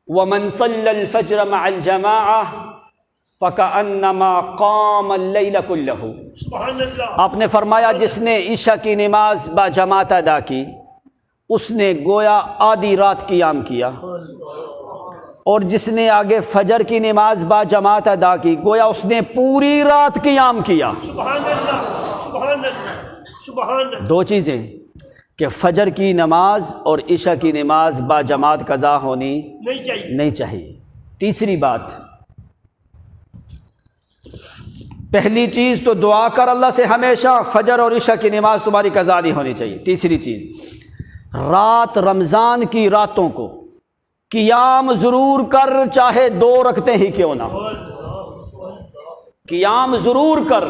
ومن صلى الفجر مع الجماعة فكأنما قام الليل كله۔ سبحان اللہ۔ آپ نے فرمایا جس نے عشاء کی نماز با جماعت ادا کی اس نے گویا آدھی رات قیام کیا، اور جس نے آگے فجر کی نماز با جماعت ادا کی گویا اس نے پوری رات قیام کیا۔ سبحان اللہ، سبحان اللہ، سبحان اللہ۔ دو چیزیں کہ فجر کی نماز اور عشاء کی نماز با جماعت قضا ہونی نہیں چاہیے۔ تیسری بات، پہلی چیز تو دعا کر اللہ سے ہمیشہ فجر اور عشاء کی نماز تمہاری قضا نہیں ہونی چاہیے۔ تیسری چیز، رات رمضان کی راتوں کو قیام ضرور کر، چاہے 2 رکعتیں ہی کیوں نہ ہو، قیام ضرور کر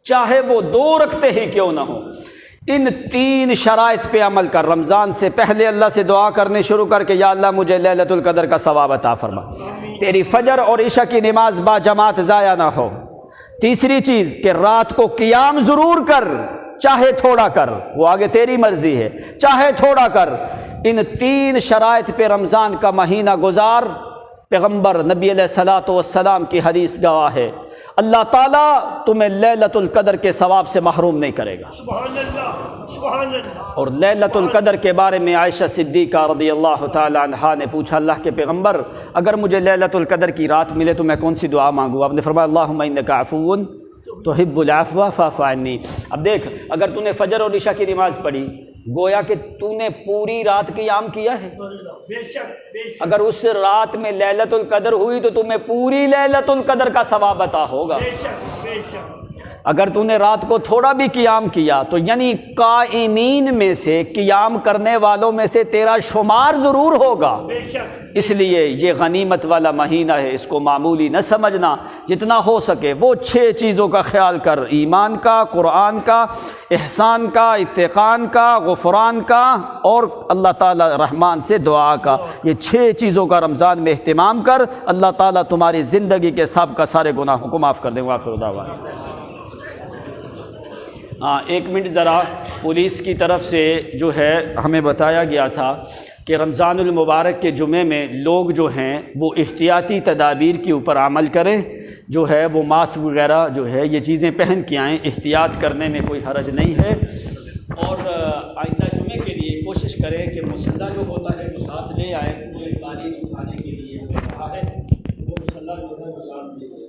چاہے وہ 2 رکعتیں ہی کیوں نہ ہو۔ ان 3 شرائط پہ عمل کر، رمضان سے پہلے اللہ سے دعا کرنے شروع کر کے یا اللہ مجھے لیلۃ القدر کا ثواب عطا فرما، تیری فجر اور عشاء کی نماز با جماعت ضائع نہ ہو۔ تیسری چیز کہ رات کو قیام ضرور کر، چاہے تھوڑا کر، وہ آگے تیری مرضی ہے، چاہے تھوڑا کر۔ ان 3 شرائط پہ رمضان کا مہینہ گزار، پیغمبر نبی علیہ الصلوۃ والسلام کی حدیث گواہ ہے، اللہ تعالیٰ تمہیں لیلۃ القدر کے ثواب سے محروم نہیں کرے گا۔ سبحان اللہ، سبحان اللہ۔ اور لیلۃ القدر کے بارے میں عائشہ صدیقہ رضی اللہ تعالی عنہا نے پوچھا اللہ کے پیغمبر اگر مجھے لیلۃ القدر کی رات ملے تو میں کون سی دعا مانگوں؟ آپ نے فرمایا اللہم انک عفو تحب العفو فاعف عنی۔ اب دیکھ، اگر تو نے فجر اور عشاء کی نماز پڑھی گویا کہ تو نے پوری رات قیام کیا ہے۔ بے شک، بے شک، اگر اس رات میں لیلۃ القدر ہوئی تو تمہیں پوری لیلۃ القدر کا ثواب عطا ہوگا۔ بے شک، بے شک۔ اگر تو نے رات کو تھوڑا بھی قیام کیا تو یعنی قائمین میں سے، قیام کرنے والوں میں سے تیرا شمار ضرور ہوگا۔ بے شک۔ اس لیے یہ غنیمت والا مہینہ ہے، اس کو معمولی نہ سمجھنا، جتنا ہو سکے وہ 6 چیزوں کا خیال کر، ایمان کا، قرآن کا، احسان کا، اتقان کا، غفران کا، اور اللہ تعالی رحمان سے دعا کا۔ یہ 6 چیزوں کا رمضان میں اہتمام کر، اللہ تعالیٰ تمہاری زندگی کے سابقہ سارے گناہوں کو معاف کر دیں۔ آخر دعوانا۔ ہاں 1 منٹ ذرا، پولیس کی طرف سے جو ہے ہمیں بتایا گیا تھا کہ رمضان المبارک کے جمعے میں لوگ جو ہیں وہ احتیاطی تدابیر کے اوپر عمل کریں، جو ہے وہ ماسک وغیرہ جو ہے یہ چیزیں پہن کے آئیں، احتیاط کرنے میں کوئی حرج نہیں ہے۔ اور آئندہ جمعے کے لیے کوشش کریں کہ مصلی جو ہوتا ہے وہ ساتھ لے آئیں، جو قالین اٹھانے کے لیے ہمیں کہا ہے وہ مصلی جو ہے وہ ساتھ لے آئیں۔